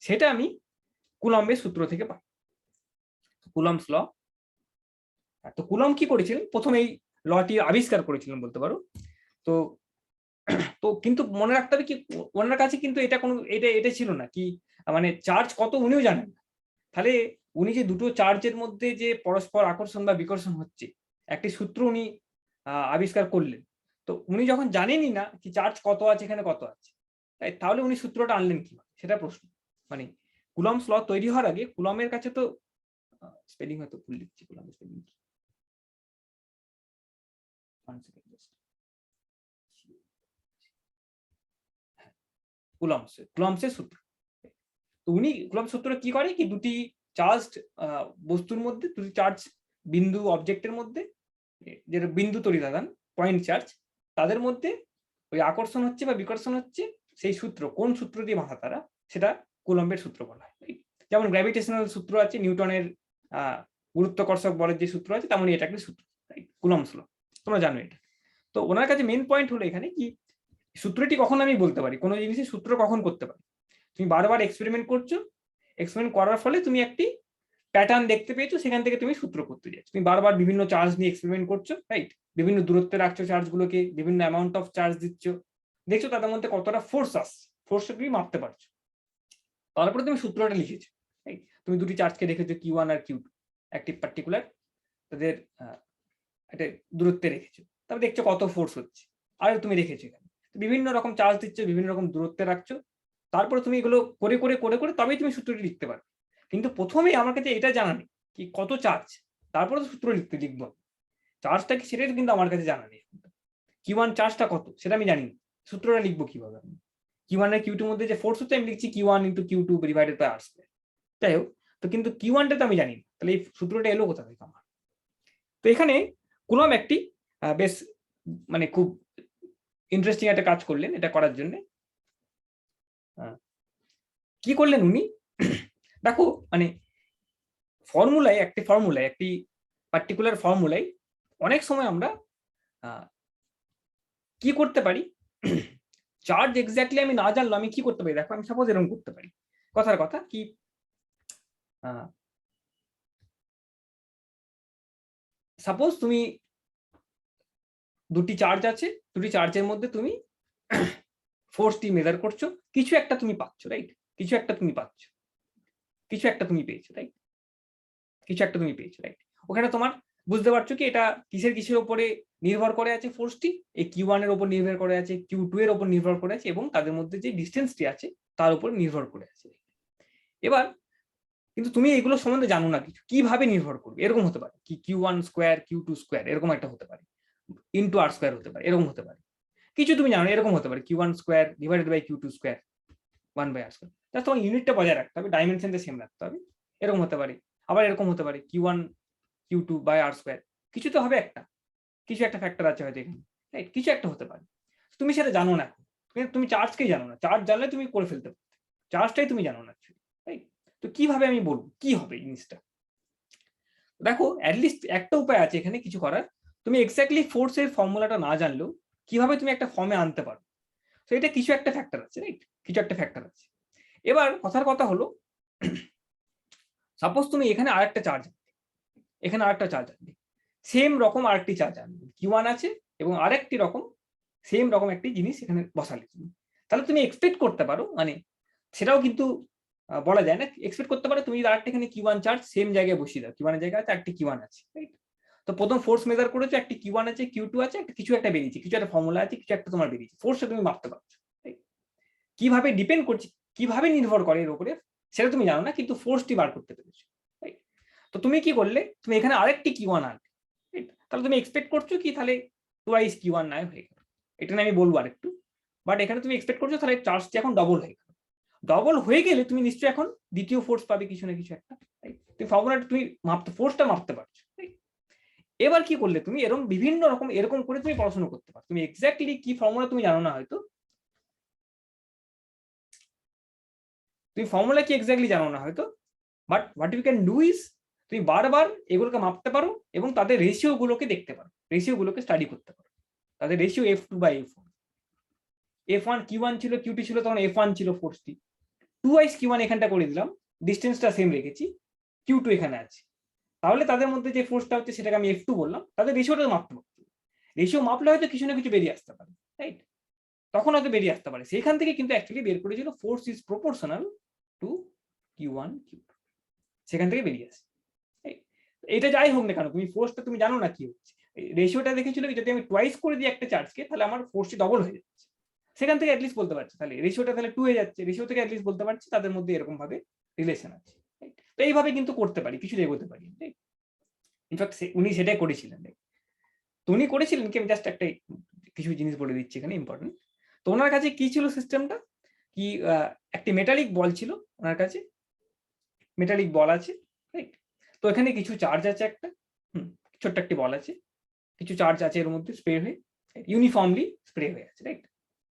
সেটা আমি কুলম্বের সূত্র থেকে পাই, কুলম্বস ল। তো কুলম্ব কি করেছিলেন, প্রথম এই লটি আবিষ্কার করেছিলেন বলতে পারো। তো তো কিন্তু মনে রাখতে হবে কি, ওনার কাছে কিন্তু এটা কোনো এটা ছিল না কি, মানে চার্জ কত উনিও জানেন না। তাহলে উনি যে দুটো চার্জের মধ্যে যে পরস্পর আকর্ষণ বা বিকর্ষণ হচ্ছে, একটি সূত্র উনি আবিষ্কার করলেন। তো উনি যখন জানেনই না কি চার্জ কত আছে, এখানে কত আছে, তাহলে উনি সূত্রটা আনলেন কিভাবে, সেটা প্রশ্ন। মানে কুলম্বস ল তৈরি হওয়ার আগে কুলম্বের কাছে তো স্পেলিং হয়তো ভুল লিখছি, কুলম্বের স্পেলিং কি, কুলম্বসের সূত্র। তো উনি কুলম্ব সূত্র কি করে কি, দুটি চার্জড বস্তুর মধ্যে, দুটি চার্জ বিন্দু অবজেক্টের মধ্যে, যেটা বিন্দু তড়িৎ আধান পয়েন্ট চার্জ, তাদের মধ্যে ওই আকর্ষণ হচ্ছে বা বিকর্ষণ হচ্ছে, সেই সূত্র কোন সূত্র দিয়ে বাঁধা তারা, সেটা কুলম্বের সূত্র বলা হয়। যেমন গ্র্যাভিটেশনাল সূত্র আছে, নিউটনের গুরুত্বাকর্ষক বলের যে সূত্র আছে, তেমনই এটা একটা সূত্র, কুলম্বস ল, তোমরা জানো এটা। তো ওনার কাছে মেন পয়েন্ট হলো এখানে কি, সূত্রটি কখন আমি বলতে পারি, কোনো জিনিসের সূত্র কখন করতে পারি, তুমি বারবার এক্সপেরিমেন্ট করছো, এক্সপেরিমেন্ট করার ফলে তুমি একটি প্যাটার্ন দেখতে পেয়েছো, সেখান থেকে তুমি সূত্র করতে যাচ্ছ। তুমি বারবার বিভিন্ন চার্জ নিয়ে এক্সপেরিমেন্ট করছো, রাইট, বিভিন্ন দূরত্বে রাখছো চার্জগুলোকে, বিভিন্ন অ্যামাউন্ট অফ চার্জ দিচ্ছ, দেখছো তাদের মধ্যে কতটা ফোর্স আসছে, ফোর্সটা তুমি মাপতে পারছো, তারপরে তুমি সূত্রটা লিখেছো, রাইট। তুমি দুটি চার্জকে রেখেছো Q1 আর Q2, একটি পার্টিকুলার তাদের একটা দূরত্বে রেখেছো, তারপর দেখছো কত ফোর্স হচ্ছে, আর তুমি রেখেছো এখানে বিভিন্ন রকম চার্জ দিচ্ছ, বিভিন্ন রকম দূরত্বে রাখছো, তারপরে তুমি এগুলো করে করে করে করে তবেই তুমি সূত্রটি লিখতে পারবে। কিন্তু প্রথমেই আমার কাছে এটা জানা নেই কি কত চার্জ, তারপরে সূত্র লিখবো, চার্জটা কি সেটাই কিন্তু আমার কাছে জানা নেই। Q1 চার্জটা কত সেটা আমি জানি না, সূত্রটা লিখবো কিভাবে আমি, Q1 আর Q2 মধ্যে যে ফোর্স হচ্ছে আমি লিখছি Q1 × Q2 divided by r²। যাই হোক, তো কিন্তু Q1 টা তো আমি জানি না, তাহলে এই সূত্রটা এলো কোথা থেকে আমার। তো এখানে কুলম্ব একটি বেশ মানে খুব ইন্টারেস্টিং একটা কাজ করলেন। এটা করার জন্য কি করলেন উনি, দেখো মানে একটি পার্টিকুলার ফর্মুলায় অনেক সময় আমরা কি করতে পারি, চার্জ এক্স্যাক্টলি আমি না জানলো আমি কি করতে পারি, দেখো আমি সাপোজ এরকম করতে পারি, কথার কথা কি, সাপোজ তুমি দুটি চার্জ আছে, দুটি চার্জের মধ্যে তুমি ফোর্সটি মেজার করছো, কিছু একটা তুমি পাচ্ছ, রাইট, কিছু একটা তুমি পেয়েছো, রাইট। ওখানে তোমার বুঝতে পারছো কি এটা কিসের উপরে নির্ভর করে আছে, ফোর্সটি এই Q1 এর উপর নির্ভর করে আছে, Q2 এর উপর নির্ভর করে আছে, এবং তাদের মধ্যে যে ডিস্টেন্সটি আছে তার উপর নির্ভর করে আছে। এবার কিন্তু তুমি এগুলো সম্বন্ধে জানো না কিছু, কিভাবে নির্ভর করবে, এরকম হতে পারে কি Q1 স্কোয়ার Q2 স্কোয়ার এরকম একটা হতে পারে, ইন্টু r স্কোয়ার হতে পারে, এরকম হতে পারে, কিছু তুমি জানো এরকম হতে পারে Q1 square divided by Q2 square 1/r square, just তোমার ইউনিটটা বজায় রাখতে হবে, ডাইমেনশনটা সেম রাখতে হবে, এরকম হতে পারে। আবার এরকম হতে পারে Q1 Q2 by r square, কিছু তো হবে একটা, কিছু একটা ফ্যাক্টর আছে হয়তো এখানে, রাইট, কিছু একটা হতে পারে, তুমি সেটা জানো না, তুমি চার্জকেই জানো না, চার্জ জানলে তুমি করে ফেলতে পারো, চার্জটাই তুমি জানো না, রাইট। তো কিভাবে আমি বলবো কি হবে জিনিসটা, দেখো অ্যাটলিস্ট একটা উপায় আছে এখানে কিছু করার, তুমি এক্স্যাক্টলি ফোর্সের ফর্মুলাটা না জানলেও কিভাবে তুমি একটা ফর্মে আনতে পারো, তো এটা কিছু একটা ফ্যাক্টর আছে, রাইট, কিছু একটা ফ্যাক্টর আছে। এবার কথার কথা হলো, সাপোজ তুমি এখানে আরেকটা চার্জ, এখানে আরেকটা চার্জ আনবে, সেম রকম আরেকটি চার্জ আনবে, Q1 আছে এবং আরেকটি রকম সেম রকম একটি জিনিস এখানে বসালে তুমি, তাহলে তুমি এক্সপেক্ট করতে পারো, মানে সেটাও কিন্তু বলা যায় না, এক্সপেক্ট করতে পারো তুমি আরেকটা এখানে Q1 চার্জ সেম জায়গায় বসিয়ে দাও, Q1 এর জায়গায় আছে একটি Q1 আছে, রাইট। তো প্রথম ফোর্স মেজার করেছো, একটি Q1 আছে Q2 আছে, একটা কিছু একটা বেরিয়েছে, কিছু একটা ফর্মুলা আছে, কিছু একটা তোমার বেরিয়েছে, ফোর্সটা তুমি মাপতে পারছো, রাইট। কিভাবে ডিপেন্ড করছে, কিভাবে নির্ভর করে এর উপরে সেটা তুমি জানো না, কিন্তু ফোর্সটি বার করতে পেরেছো, রাইট। তো তুমি কি করলে, তুমি এখানে আরেকটি Q1 আনবে, রাইট, তাহলে তুমি এক্সপেক্ট করছো কি তাহলে টুয়াইস Q1 নাই হয়ে গেল, এটা নিয়ে আমি বলবো আরেকটু, বাট এখানে তুমি এক্সপেক্ট করছো তাহলে চার্জটি এখন ডবল হয়ে গেল, ডবল হয়ে গেলে তুমি নিশ্চয়ই এখন দ্বিতীয় ফোর্স পাবে কিছু না কিছু একটা, রাইট, তুমি ফর্মুলাটা তুমি ফোর্সটা মাপতে পারছো, রাইট। এবার কি করলে তুমি এরকম বিভিন্ন রকম এরকম করে তুমি পড়াশোনা করতে পারো, তুমি এক্স্যাক্টলি কি ফর্মুলা তুমি জানো না হয়তো, তুমি ফর্মুলা কি এক্স্যাক্টলি জানো না হয়তো, but what you can do is তুমি বারবার এগুলোকে মাপতে পারো এবং তাদের রেশিও গুলোকে দেখতে পারো, রেশিও গুলোকে স্টাডি করতে পারো, তাদের রেশিও F2/F1, F1 Q1 ছিল Q2 ছিল, তখন F1 ছিল ফোর্সটি, 2 Q1 এখানটা করে দিলাম, ডিস্টেন্সটা সেম রেখেছি, Q2 এখানে আছে, তাহলে তাদের মধ্যে যে ফোর্সটা হচ্ছে সেটাকে আমি F2 বললাম, তাদের রেশিওটা মাপতে পারবো, রেশিও মাপলে হয়তো কিছু না কিছু বেরিয়ে আসতে পারে, রাইট। তখন হয়তো বেরিয়ে আসতে পারে। সেইখান থেকে কিন্তু অ্যাকচুয়ালি বের করেছিল force is proportional to Q1 Q2, সেখান থেকে বেরিয়ে আসে। এটা যাই হোক না কেন, তুমি ফোর্সটা তুমি জানো না কি হচ্ছে, রেশিওটা দেখেছিল যদি আমি টোয়াইস করে দিই একটা চার্জকে, তাহলে আমার ফোর্সটি ডবল হয়ে যাচ্ছে। সেখান থেকে অ্যাটলিস্ট বলতে পারছে তাহলে রেশিওটা তাহলে 2 হয়ে যাচ্ছে, রেশিও থেকে অ্যাটলিস্ট বলতে পারছি তাদের মধ্যে এরকম ভাবে রিলেশন আছে। তো এইভাবে কিন্তু করতে পারি, কিছু এগোতে পারি। ইনফ্যাক্ট উনি সেটাই করেছিলেন। তো উনি করেছিলেন কি, আমি জাস্ট একটা কিছু জিনিস বলে দিচ্ছি এখানে ইম্পর্টেন্ট। তো ওনার কাছে কি ছিল সিস্টেমটা, কি একটি মেটালিক বল ছিল ওনার কাছে, মেটালিক বল আছে, রাইট। তো এখানে কিছু চার্জ আছে একটা, ছোট্ট একটি বল আছে, কিছু চার্জ আছে এর মধ্যে স্প্রে হয়ে, ইউনিফর্মলি স্প্রে হয়ে আছে, রাইট,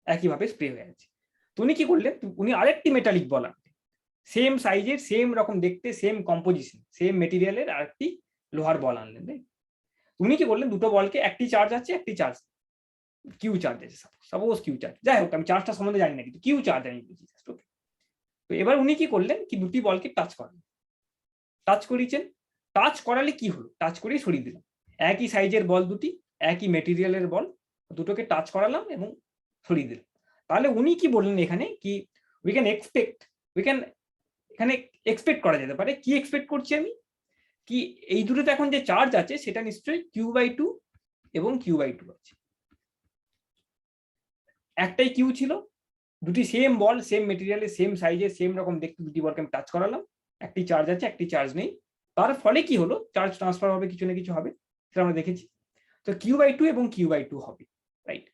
একইভাবে স্প্রে হয়ে আছে। তো উনি কি করলেন, উনি আরেকটি মেটালিক বল আনলেন, সেম সাইজের, সেম রকম দেখতে, সেম কম্পোজিশন, সেম মেটেরিয়ালের আরেকটি লোহার বল আনলেন, রাইট। উনি কি করলেন, দুটো বলকে একটি চার্জ আছে একটি চার্জ কিউ চার্জ আছে, সাপোজ কিউ চার্জ, যাই হোক আমি চার্জটা সম্বন্ধে জানি না, কিন্তু কিউ চার্জ আমি বুঝি। তো এবার উনি কি করলেন, কি দুটি বলকে টাচ করালেন, টাচ করিয়েছেন, টাচ করালে কি হলো, টাচ করেই সরিয়ে দিলাম, একই সাইজের বল দুটি, একই মেটেরিয়ালের বল, দুটোকে টাচ করালাম এবং সরিয়ে দিলাম। তাহলে উনি কি বললেন এখানে, কি উই ক্যান এখানে এক্সপেক্ট করা যেতে পারে, কি এক্সপেক্ট করছি আমি, কি এই দুটোতে এখন যে চার্জ আছে সেটা নিশ্চয়ই Q/2 এবং Q/2 আছে। একটাই কিউ ছিল, দুটি সেম বল, সেম মেটেরিয়ালে, সেম সাইজে, সেম রকম দেখতে দুটি বলকে আমি টাচ করালাম, একটি চার্জ আছে একটি চার্জ নেই, তার ফলে কি হলো, চার্জ ট্রান্সফার হবে, কিছু না কিছু হবে, সেটা আমরা দেখেছি। তো Q/2 এবং Q/2 হবে, রাইট।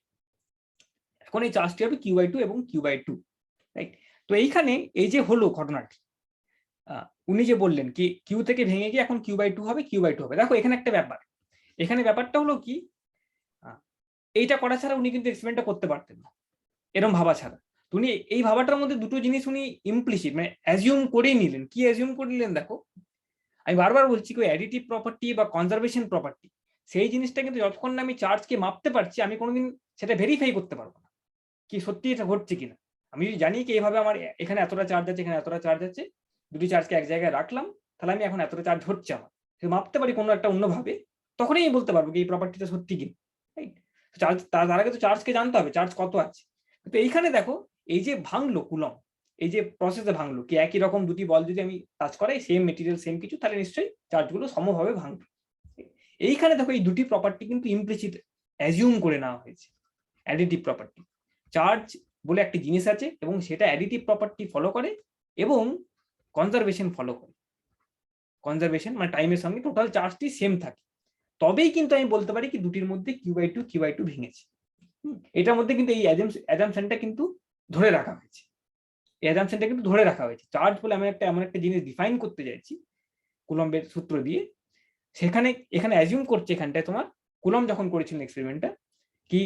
এখন এই চার্জটি হবে Q/2 এবং Q/2, রাইট। তো এইখানে এই যে হলো ঘটনাটি, উনি যে বললেন কি কিউ থেকে ভেঙে গিয়ে এখন Q/2 হবে, Q/2 হবে। দেখো এখানে একটা ব্যাপার, এখানে ব্যাপারটা হলো কি, এইটা করা ছাড়া উনি কিন্তু এক্সপেরিমেন্টটা করতে পারতেন না, এরকম ভাবা ছাড়া। উনি এই ভাবাটার মধ্যে দুটো জিনিস উনি ইমপ্লিসিট মানে অ্যাজিউম করেই নিলেন। কি অ্যাজিউম করে নিলেন দেখো, আমি বারবার বলছি কি অ্যাডিটিভ প্রপার্টি বা কনজারভেশন প্রপার্টি, সেই জিনিসটা কিন্তু যতক্ষণ না আমি চার্জকে মাপতে পারছি, আমি কোনোদিন সেটা ভেরিফাই করতে পারবো না কি সত্যি এটা ঘটছে কিনা। আমি যদি জানি কি এইভাবে আমার এখানে এতটা চার্জ আছে, এখানে এতটা চার্জ আছে, দুটি চার্জকে এক জায়গায় রাখলাম, তাহলে আমি এখন এতটা চার্জ হচ্ছে আমার, মাপতে পারি কোনো একটা অন্যভাবে, তখনই আমি বলতে পারবো কি এই প্রপার্টিটা সত্যি কিনা, রাইট। চার্জ, তার আগে তো চার্জকে জানতে হবে চার্জ কত আছে। তো এইখানে দেখো এই যে ভাঙলো কুলম্ব, এই যে প্রসেসে ভাঙলো, কি একই রকম দুটি বল যদি আমি টাচ করাই, সেম মেটেরিয়াল সেম কিছু, তাহলে নিশ্চয়ই চার্জগুলো সমভাবে ভাঙবে। এইখানে দেখো এই দুটি প্রপার্টি কিন্তু ইমপ্লিসিট অ্যাজিউম করে নেওয়া হয়েছে, অ্যাডিটিভ প্রপার্টি। চার্জ বলে একটি জিনিস আছে এবং সেটা অ্যাডিটিভ প্রপার্টি ফলো করে এবং কনজারভেশন ফলো করে। কনজারভেশন মানে টাইমের সঙ্গে টোটাল চার্জটি সেম থাকে, তবেই কিন্তু আমি বলতে পারি কি দুটির মধ্যে Q/2 ভেঙেছে। এটার মধ্যে কিন্তু এই অ্যাজাম্পশনটা কিন্তু ধরে রাখা হয়েছে, এই অ্যাজাম্পশনটা কিন্তু ধরে রাখা হয়েছে। চার্জ বলে আমি এমন একটা জিনিস ডিফাইন করতে যাচ্ছি কুলম্বের সূত্র দিয়ে, সেখানে এখানে অ্যাজিউম করছে, এখানটায় তোমার কুলম্ব যখন করেছিলেন এক্সপেরিমেন্টটা, কি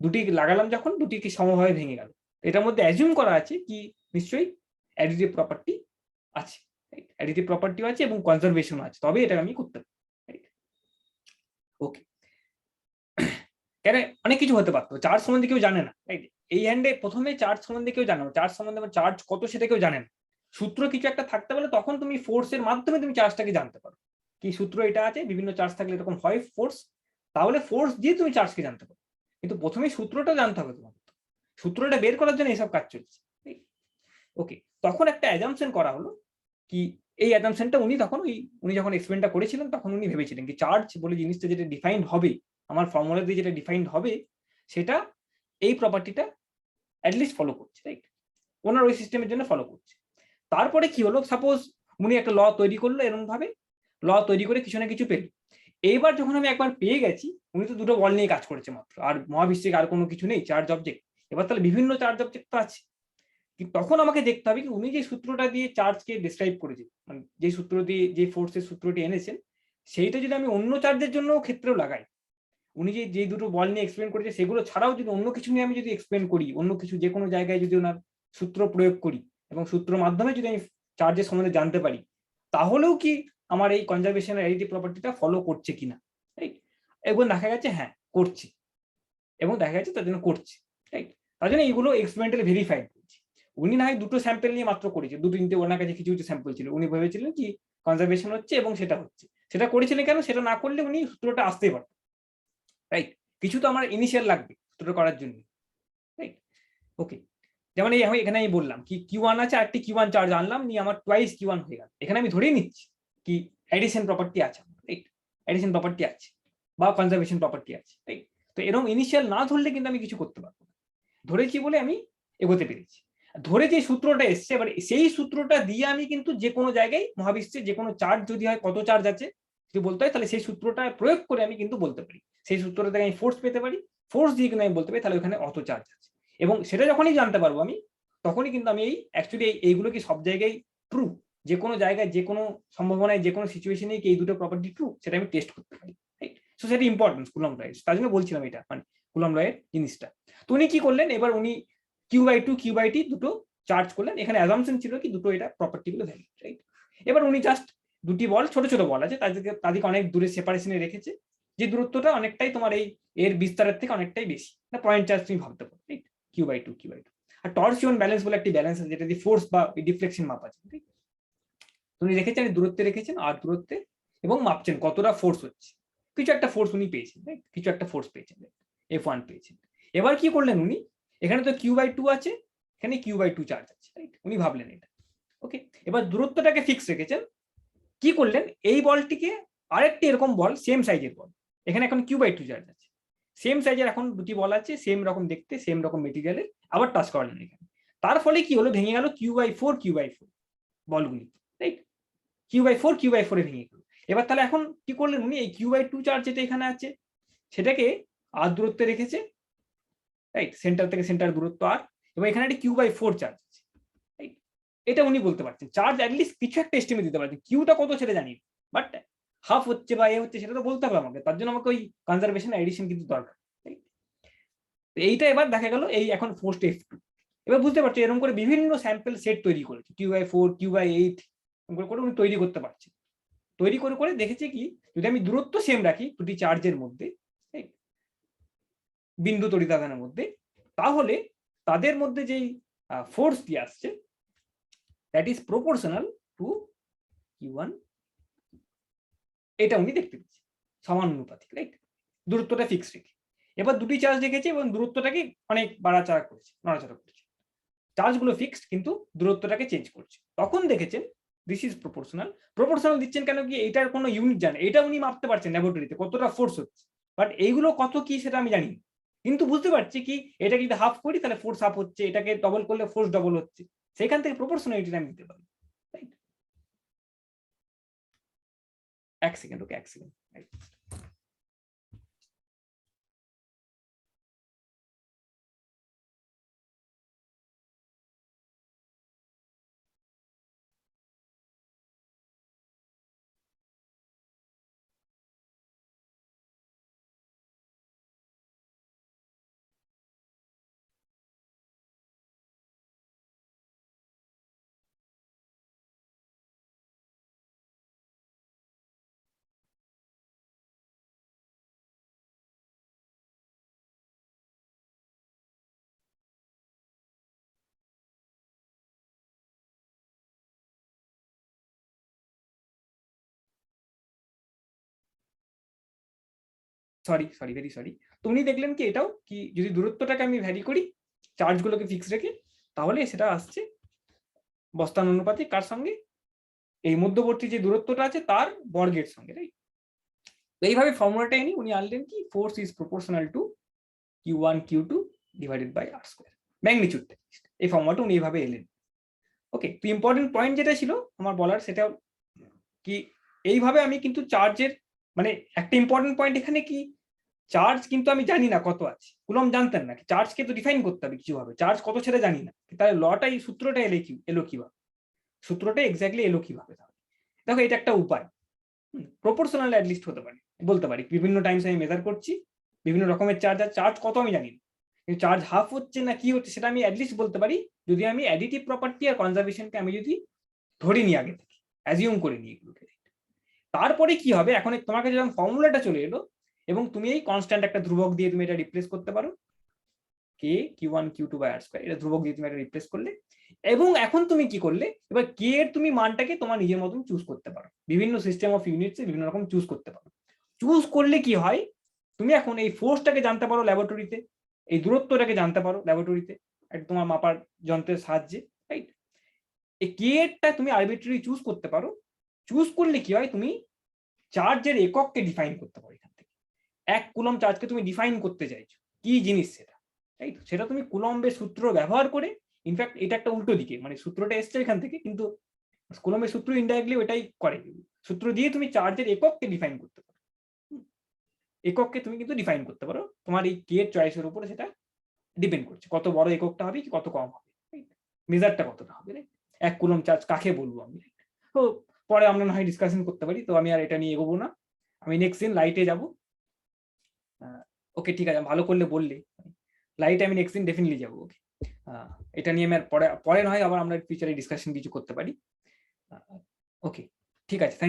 দুটি লাগালাম যখন, দুটি কি সমভাবে ভেঙে গেল, এটার মধ্যে অ্যাজিউম করা আছে কি নিশ্চয়ই অ্যাডিটিভ প্রপার্টি আছে, অ্যাডিটিভ প্রপার্টিও আছে এবং কনজারভেশনও আছে, তবে এটা আমি করতে পারি। ওকে, কেন অনেক কিছু হতে পারতো, চার্জ সম্বন্ধে কেউ জানে না, রাইট। এই হ্যান্ডে প্রথমে চার্জ সম্বন্ধে কেউ জানে না, চার্জ সম্বন্ধে চার্জ কত সেটা কেউ জানে না, সূত্র কিছু একটা থাকতে পারে, তখন তুমি ফোর্সের মাধ্যমে তুমি চার্জটাকে জানতে পারো, কি সূত্র এটা আছে, বিভিন্ন চার্জ থাকলে এরকম হয় ফোর্স, তাহলে ফোর্স দিয়ে তুমি চার্জকে জানতে পারো, কিন্তু প্রথমে সূত্রটা জানতে হবে তোমার, সূত্রটা বের করার জন্য এইসব কাজ চলছে। ওকে, তখন একটা অ্যাজাম্পশন করা হলো, কি এই অ্যাজাম্পশনটা উনি যখন এক্সপেরিমেন্টটা করেছিলেন তখন উনি ভেবেছিলেন কি চার্জ বলে জিনিসটা যেটা ডিফাইন্ড হবে, আমার ফর্মুলা দিয়ে যেটা ডিফাইন্ড হবে, সেটা এই প্রপার্টিটা অ্যাটলিস্ট ফলো করছে, রাইট, ওনার ওই সিস্টেমের জন্য ফলো করছে। তারপরে কি হলো, সাপোজ উনি একটা ল তৈরি করলো, এরকম ভাবে ল তৈরি করে কিছু না কিছু পেল। এইবার যখন আমি একবার পেয়ে গেছি, উনি তো দুটো বল নিয়ে কাজ করেছে মাত্র, আর মহাবিশ্বে আর কোনো কিছু নেই চার্জ অবজেক্ট, এবার তাহলে বিভিন্ন চার্জ অবজেক্ট তো আছে, তখন আমাকে দেখতে হবে কি উনি যে সূত্রটা দিয়ে চার্জকে ডিসক্রাইব করেছেন, মানে যে সূত্র দিয়ে যে ফোর্সের সূত্রটি এনেছেন, সেইটা যদি আমি অন্য চার্জের জন্য ক্ষেত্রেও লাগাই, উনি যে দুটো বল নিয়ে এক্সপ্লেন করেছে সেগুলো ছাড়াও যদি অন্য কিছু নিয়ে আমি যদি এক্সপ্লেন করি, অন্য কিছু যে কোনো জায়গায় যদি ওনার সূত্র প্রয়োগ করি এবং সূত্রের মাধ্যমে যদি আমি চার্জের সম্বন্ধে জানতে পারি, তাহলেও কি আমার এই কনজারভেশন অ্যাডিটিভ প্রপার্টিটা ফলো করছে কিনা, রাইট। এবং দেখা গেছে হ্যাঁ করছে, এবং দেখা গেছে তার জন্য করছে, রাইট। তার জন্য এইগুলো এক্সপেরিমেন্টালি ভেরিফাইড করছে। উনি না হয় দুটো স্যাম্পল নিয়ে মাত্র করেছে, দু তিনটে ওনার কাছে কিছু কিছু স্যাম্পল ছিল, উনি ভেবেছিলেন কি কনজারভেশন হচ্ছে এবং সেটা হচ্ছে, সেটা করেছিলেন কেন, সেটা না করলে উনি সূত্রটা আসতেই পারত, রাইট। কিছু তো আমার ইনিশিয়াল লাগবে সূত্রটা করার জন্য, রাইট? ওকে, যেমন এই এখানে আমি বললাম কি Q1 আছে, আরেকটি Q1 চার্জ আনলাম, নিয়ে আমার টোয়াইস Q1 হয়ে গেল। এখানে আমি ধরেই নিচ্ছি কি অ্যাডিশন প্রপার্টি আছে, রাইট? অ্যাডিশন প্রপার্টি আছে বা কনজারভেশন প্রপার্টি আছে, রাইট? তো এরকম ইনিশিয়াল না ধরলে কিন্তু আমি কিছু করতে পারবো না। ধরেছি বলে আমি এগোতে পেরেছি। ধরে যে সূত্রটা এসছে, এবার সেই সূত্রটা দিয়ে আমি কিন্তু যে কোনো জায়গায় মহাবিশ্বে যে কোনো চার্জ যদি হয়, কত চার্জ আছে যদি বলতে হয়, তাহলে সেই সূত্রটা প্রয়োগ করে আমি কিন্তু বলতে পারি। সেই সূত্রটা থেকে আমি ফোর্স পেতে পারি, ফোর্স দিয়ে কিন্তু আমি বলতে পারি তাহলে ওখানে অত চার্জ আছে। এবং সেটা যখনই জানতে পারবো আমি, তখনই কিন্তু আমি অ্যাকচুয়ালি এইগুলো কি সব জায়গায় ট্রু, যে কোনো জায়গায় যে কোনো সম্ভাবনায় যে কোনো সিচুয়েশনে কি এই দুটো প্রপার্টি ট্রু সেটা আমি টেস্ট করতে পারি, রাইট? সো সেটা ইম্পর্টেন্স কুলম্ব লয়ের, তার জন্য বলছিলাম এটা, মানে কুলম্ব লয়ের জিনিসটা। তো উনি কি করলেন, এবার উনি Q/2 Q/T দুটো চার্জ করলেন। এখানে অ্যাজাম্পশন ছিল কি দুটো এটা প্রপার্টি গুলো ভ্যালিড, রাইট? এবার উনি জাস্ট দুটি বল, ছোট ছোট বল আছে, তাদেরকে অনেক দূরে সেপারেশনে রেখেছে, যে দূরত্বটা অনেকটাই তোমার এই এর বিস্তারের থেকে অনেকটাই বেশি, না পয়েন্ট চার্জ তুমি ভাবতে পারো, রাইট? Q/2 Q/2। আর টর্সিয়ন ব্যালেন্স বলে একটি ব্যালেন্স আছে, যেটা দিয়ে ফোর্স বা ডিফ্লেকশন মাপা যায়, ঠিক? উনি রেখেছেন দূরত্বে, রেখেছেন আর দূরত্বে, এবং মাপছেন কতটা ফোর্স হচ্ছে। কিছু একটা ফোর্স উনি পেয়েছেন, রাইট? কিছু একটা ফোর্স পেয়েছেন, F1 পেয়েছেন। এবার কি করলেন উনি, এখানে তো Q/2 আছে, এখানে Q/2 চার্জ আছে, রাইট? উনি ভাবলেন এটা, ওকে। এবার দূরত্বটাকে ফিক্স রেখেছেন। কি করলেন, এই বলটিকে আরেকটি এরকম বল, সেম সাইজের বল, এখানে এখন Q/2 চার্জ আছে, সেম সাইজের এখন দুটি বল আছে, সেম রকম দেখতে, সেম রকম মেটেরিয়ালের, আবার টাচ করালেন এখানে। তার ফলে কি হলো, ভেঙে গেল Q/4 বলগুলি, রাইট? Q/4 এ ভেঙে গেল। এবার তাহলে এখন কি করলেন উনি, এই Q/2 চার্জ যেটা এখানে আছে সেটাকে আর দূরত্বে রেখেছে, রাইট? সেন্টার থেকে সেন্টার দূরত্ব আর, এবং এখানে একটা Q/4 চার্জ আছে, রাইট? এটা উনি বলতে পারছেন, চার্জ অ্যাটলিস্ট কিছু একটা এস্টিমেট দিতে পারছেন। কিউটা কত সেটা জানি, বাট হাফ হচ্ছে বা এ হচ্ছে সেটা তো বলতে হবে আমাকে, তার জন্য আমাকে ওই কনজারভেশন এডিশন কিন্তু দরকার, রাইট? এইটা এবার দেখা গেল এই এখন ফোর্স F2। এবার বুঝতে পারছো এরকম করে বিভিন্ন স্যাম্পল সেট তৈরি করেছে, Q/4 Q/8 করে উনি তৈরি করতে পারছে। তৈরি করে করে দেখেছে কি, যদি আমি দূরত্ব সেম রাখি দুটি চার্জের মধ্যে, বিন্দু তড়িতাঘানের মধ্যে, তাহলে তাদের মধ্যে যেই ফোর্স দিয়ে আসছে that is proportional to Q1, এটা উনি দেখতে পেয়েছে, সমানুপাতিক, রাইট? দূরত্বটা ফিক্স রেখে। এবার দুটি চার্জ রেখেছে এবং দূরত্বটাকে অনেক বাড়াচাড়া করেছে, নড়াচড়া করেছে। চার্জগুলো ফিক্সড কিন্তু দূরত্বটাকে চেঞ্জ করছে। তখন দেখেছেন দিস ইজ প্রপোর্শনাল। প্রপোর্শনাল দিচ্ছেন কেন, কি এটার কোনো ইউনিট জানে, এটা উনি মাপতে পারছেন ল্যাবরেটরিতে কতটা ফোর্স হচ্ছে, বাট এইগুলো কত কি সেটা আমি জানি, কিন্তু বুঝতে পারছি কি এটা যদি হাফ করি তাহলে ফোর্স হাফ হচ্ছে, এটাকে ডবল করলে ফোর্স ডবল হচ্ছে, সেখান থেকে প্রপোর্শনালিটিটা আমি দিতে পারি, রাইট? এক সেকেন্ড, ওকে, এক second, right? Sorry sorry, very sorry. তো উনি দেখলেন কি এটাও কি, যদি দূরত্বটাকে আমি ভ্যারি করি চার্জগুলোকে ফিক্স রেখে, তাহলে সেটা আসছে বস্তানুপাতিক কার সঙ্গে, এই মধ্যবর্তী যে দূরত্বটা আছে তার বর্গের সঙ্গে, রাইট? তো এইভাবে ফর্মুলাটা এনে উনি আনলেন কি, force is proportional to Q1 Q2 divided by R square, ম্যাগনিটিউডটা। এই ফর্মুলাটা উনি এইভাবে এলেন, ওকে। তো ইম্পর্টেন্ট পয়েন্ট যেটা ছিল আমার বলার, সেটা কি এইভাবে আমি কিন্তু চার্জের, মানে একটা ইম্পর্টেন্ট পয়েন্ট এখানে কি, চার্জ কিন্তু আমি জানি না কত আছে, কুলম্ব জানতেন না, চার্জকে তো ডিফাইন করতে হবে কিছু ভাবে, চার্জ কত সেটা জানি না, তাহলে লটাই সূত্রটা এলো কিভাবে, সূত্রটা এক্স্যাক্টলি এলো কিভাবে, তাহলে দেখো এটা একটা উপায়। প্রপোর্শনাল অ্যাটলিস্ট হতে পারে, বলতে পারি বিভিন্ন টাইমস আমি মেজার করছি, বিভিন্ন রকমের চার্জ, আর চার্জ কত আমি জানি না, কিন্তু চার্জ হাফ হচ্ছে না কি হচ্ছে সেটা আমি অ্যাটলিস্ট বলতে পারি, যদি আমি অ্যাডিটিভ প্রপার্টি আর কনজারভেশনকে আমি যদি ধরে নিই, আগে থেকে অ্যাজিউম করে নিই এগুলোকে। তারপরে কি হবে, এখন তোমার কাছে যখন ফর্মুলাটা চলে এলো এবং তুমি এই কনস্ট্যান্ট একটা ধ্রুবক দিয়ে তুমি এটা রিপ্লেস করতে পারো, কে Q1 Q2 by R square, এটা ধ্রুবক দিয়ে তুমি এটা রিপ্লেস করলে, এবং এখন তুমি কি করলে, এবার কে এর তুমি মানটাকে তোমার নিজের মতন চুজ করতে পারো, বিভিন্ন সিস্টেম অফ ইউনিটস বিভিন্ন রকম চুজ করতে পারো। চুজ করলে কি হয়, তুমি এখন এই ফোর্সটাকে জানতে পারো ল্যাবরেটরিতে, এই দূরত্বটাকে জানতে পারো ল্যাবরেটরিতে একটা তোমার মাপার যন্ত্রের সাহায্যে, রাইট? এই কে-টা তুমি আরবিট্রারি চুজ করতে পারো। চুজ করলে কি হয়, তুমি চার্জের একককে ডিফাইন করতে পারো। এখান থেকে 1 কুলম্ব চার্জকে তুমি ডিফাইন করতে চাইছো, কি জিনিস সেটা, রাইট? সেটা তুমি কুলম্বের সূত্র ব্যবহার করে, ইনফ্যাক্ট এটা একটা উল্টো দিকে, মানে সূত্রটা এসছে এখান থেকে, কিন্তু কুলম্বের সূত্র ইনডাইরেক্টলি ওটাই করে, সূত্র দিয়ে তুমি চার্জের একককে ডিফাইন করতে পারো। একককে তুমি কিন্তু ডিফাইন করতে পারো, তোমার এই কে চয়েসের উপরে সেটা ডিপেন্ড করছে, কত বড় এককটা হবে কি কত কম হবে, মেজারটা কতটা হবে, রাইট? 1 কুলম্ব চার্জ কাকে বলবো আমি? তো পরে আমরা না হয় ডিসকাশন করতে পারি, তো আমি আর এটা নিয়ে এগোবো না। আমি নেক্সট দিন লাইটে যাব। ওকে, ঠিক আছে, ভালো করলে বললে, লাইটে আমি নেক্সট দিন ডেফিনেটলি যাবো। ওকে, এটা নিয়ে আমি আর পরে পরে নয় আবার আমরা ফিউচারে ডিসকাশন কিছু করতে পারি। ওকে, ঠিক আছে, থ্যাংক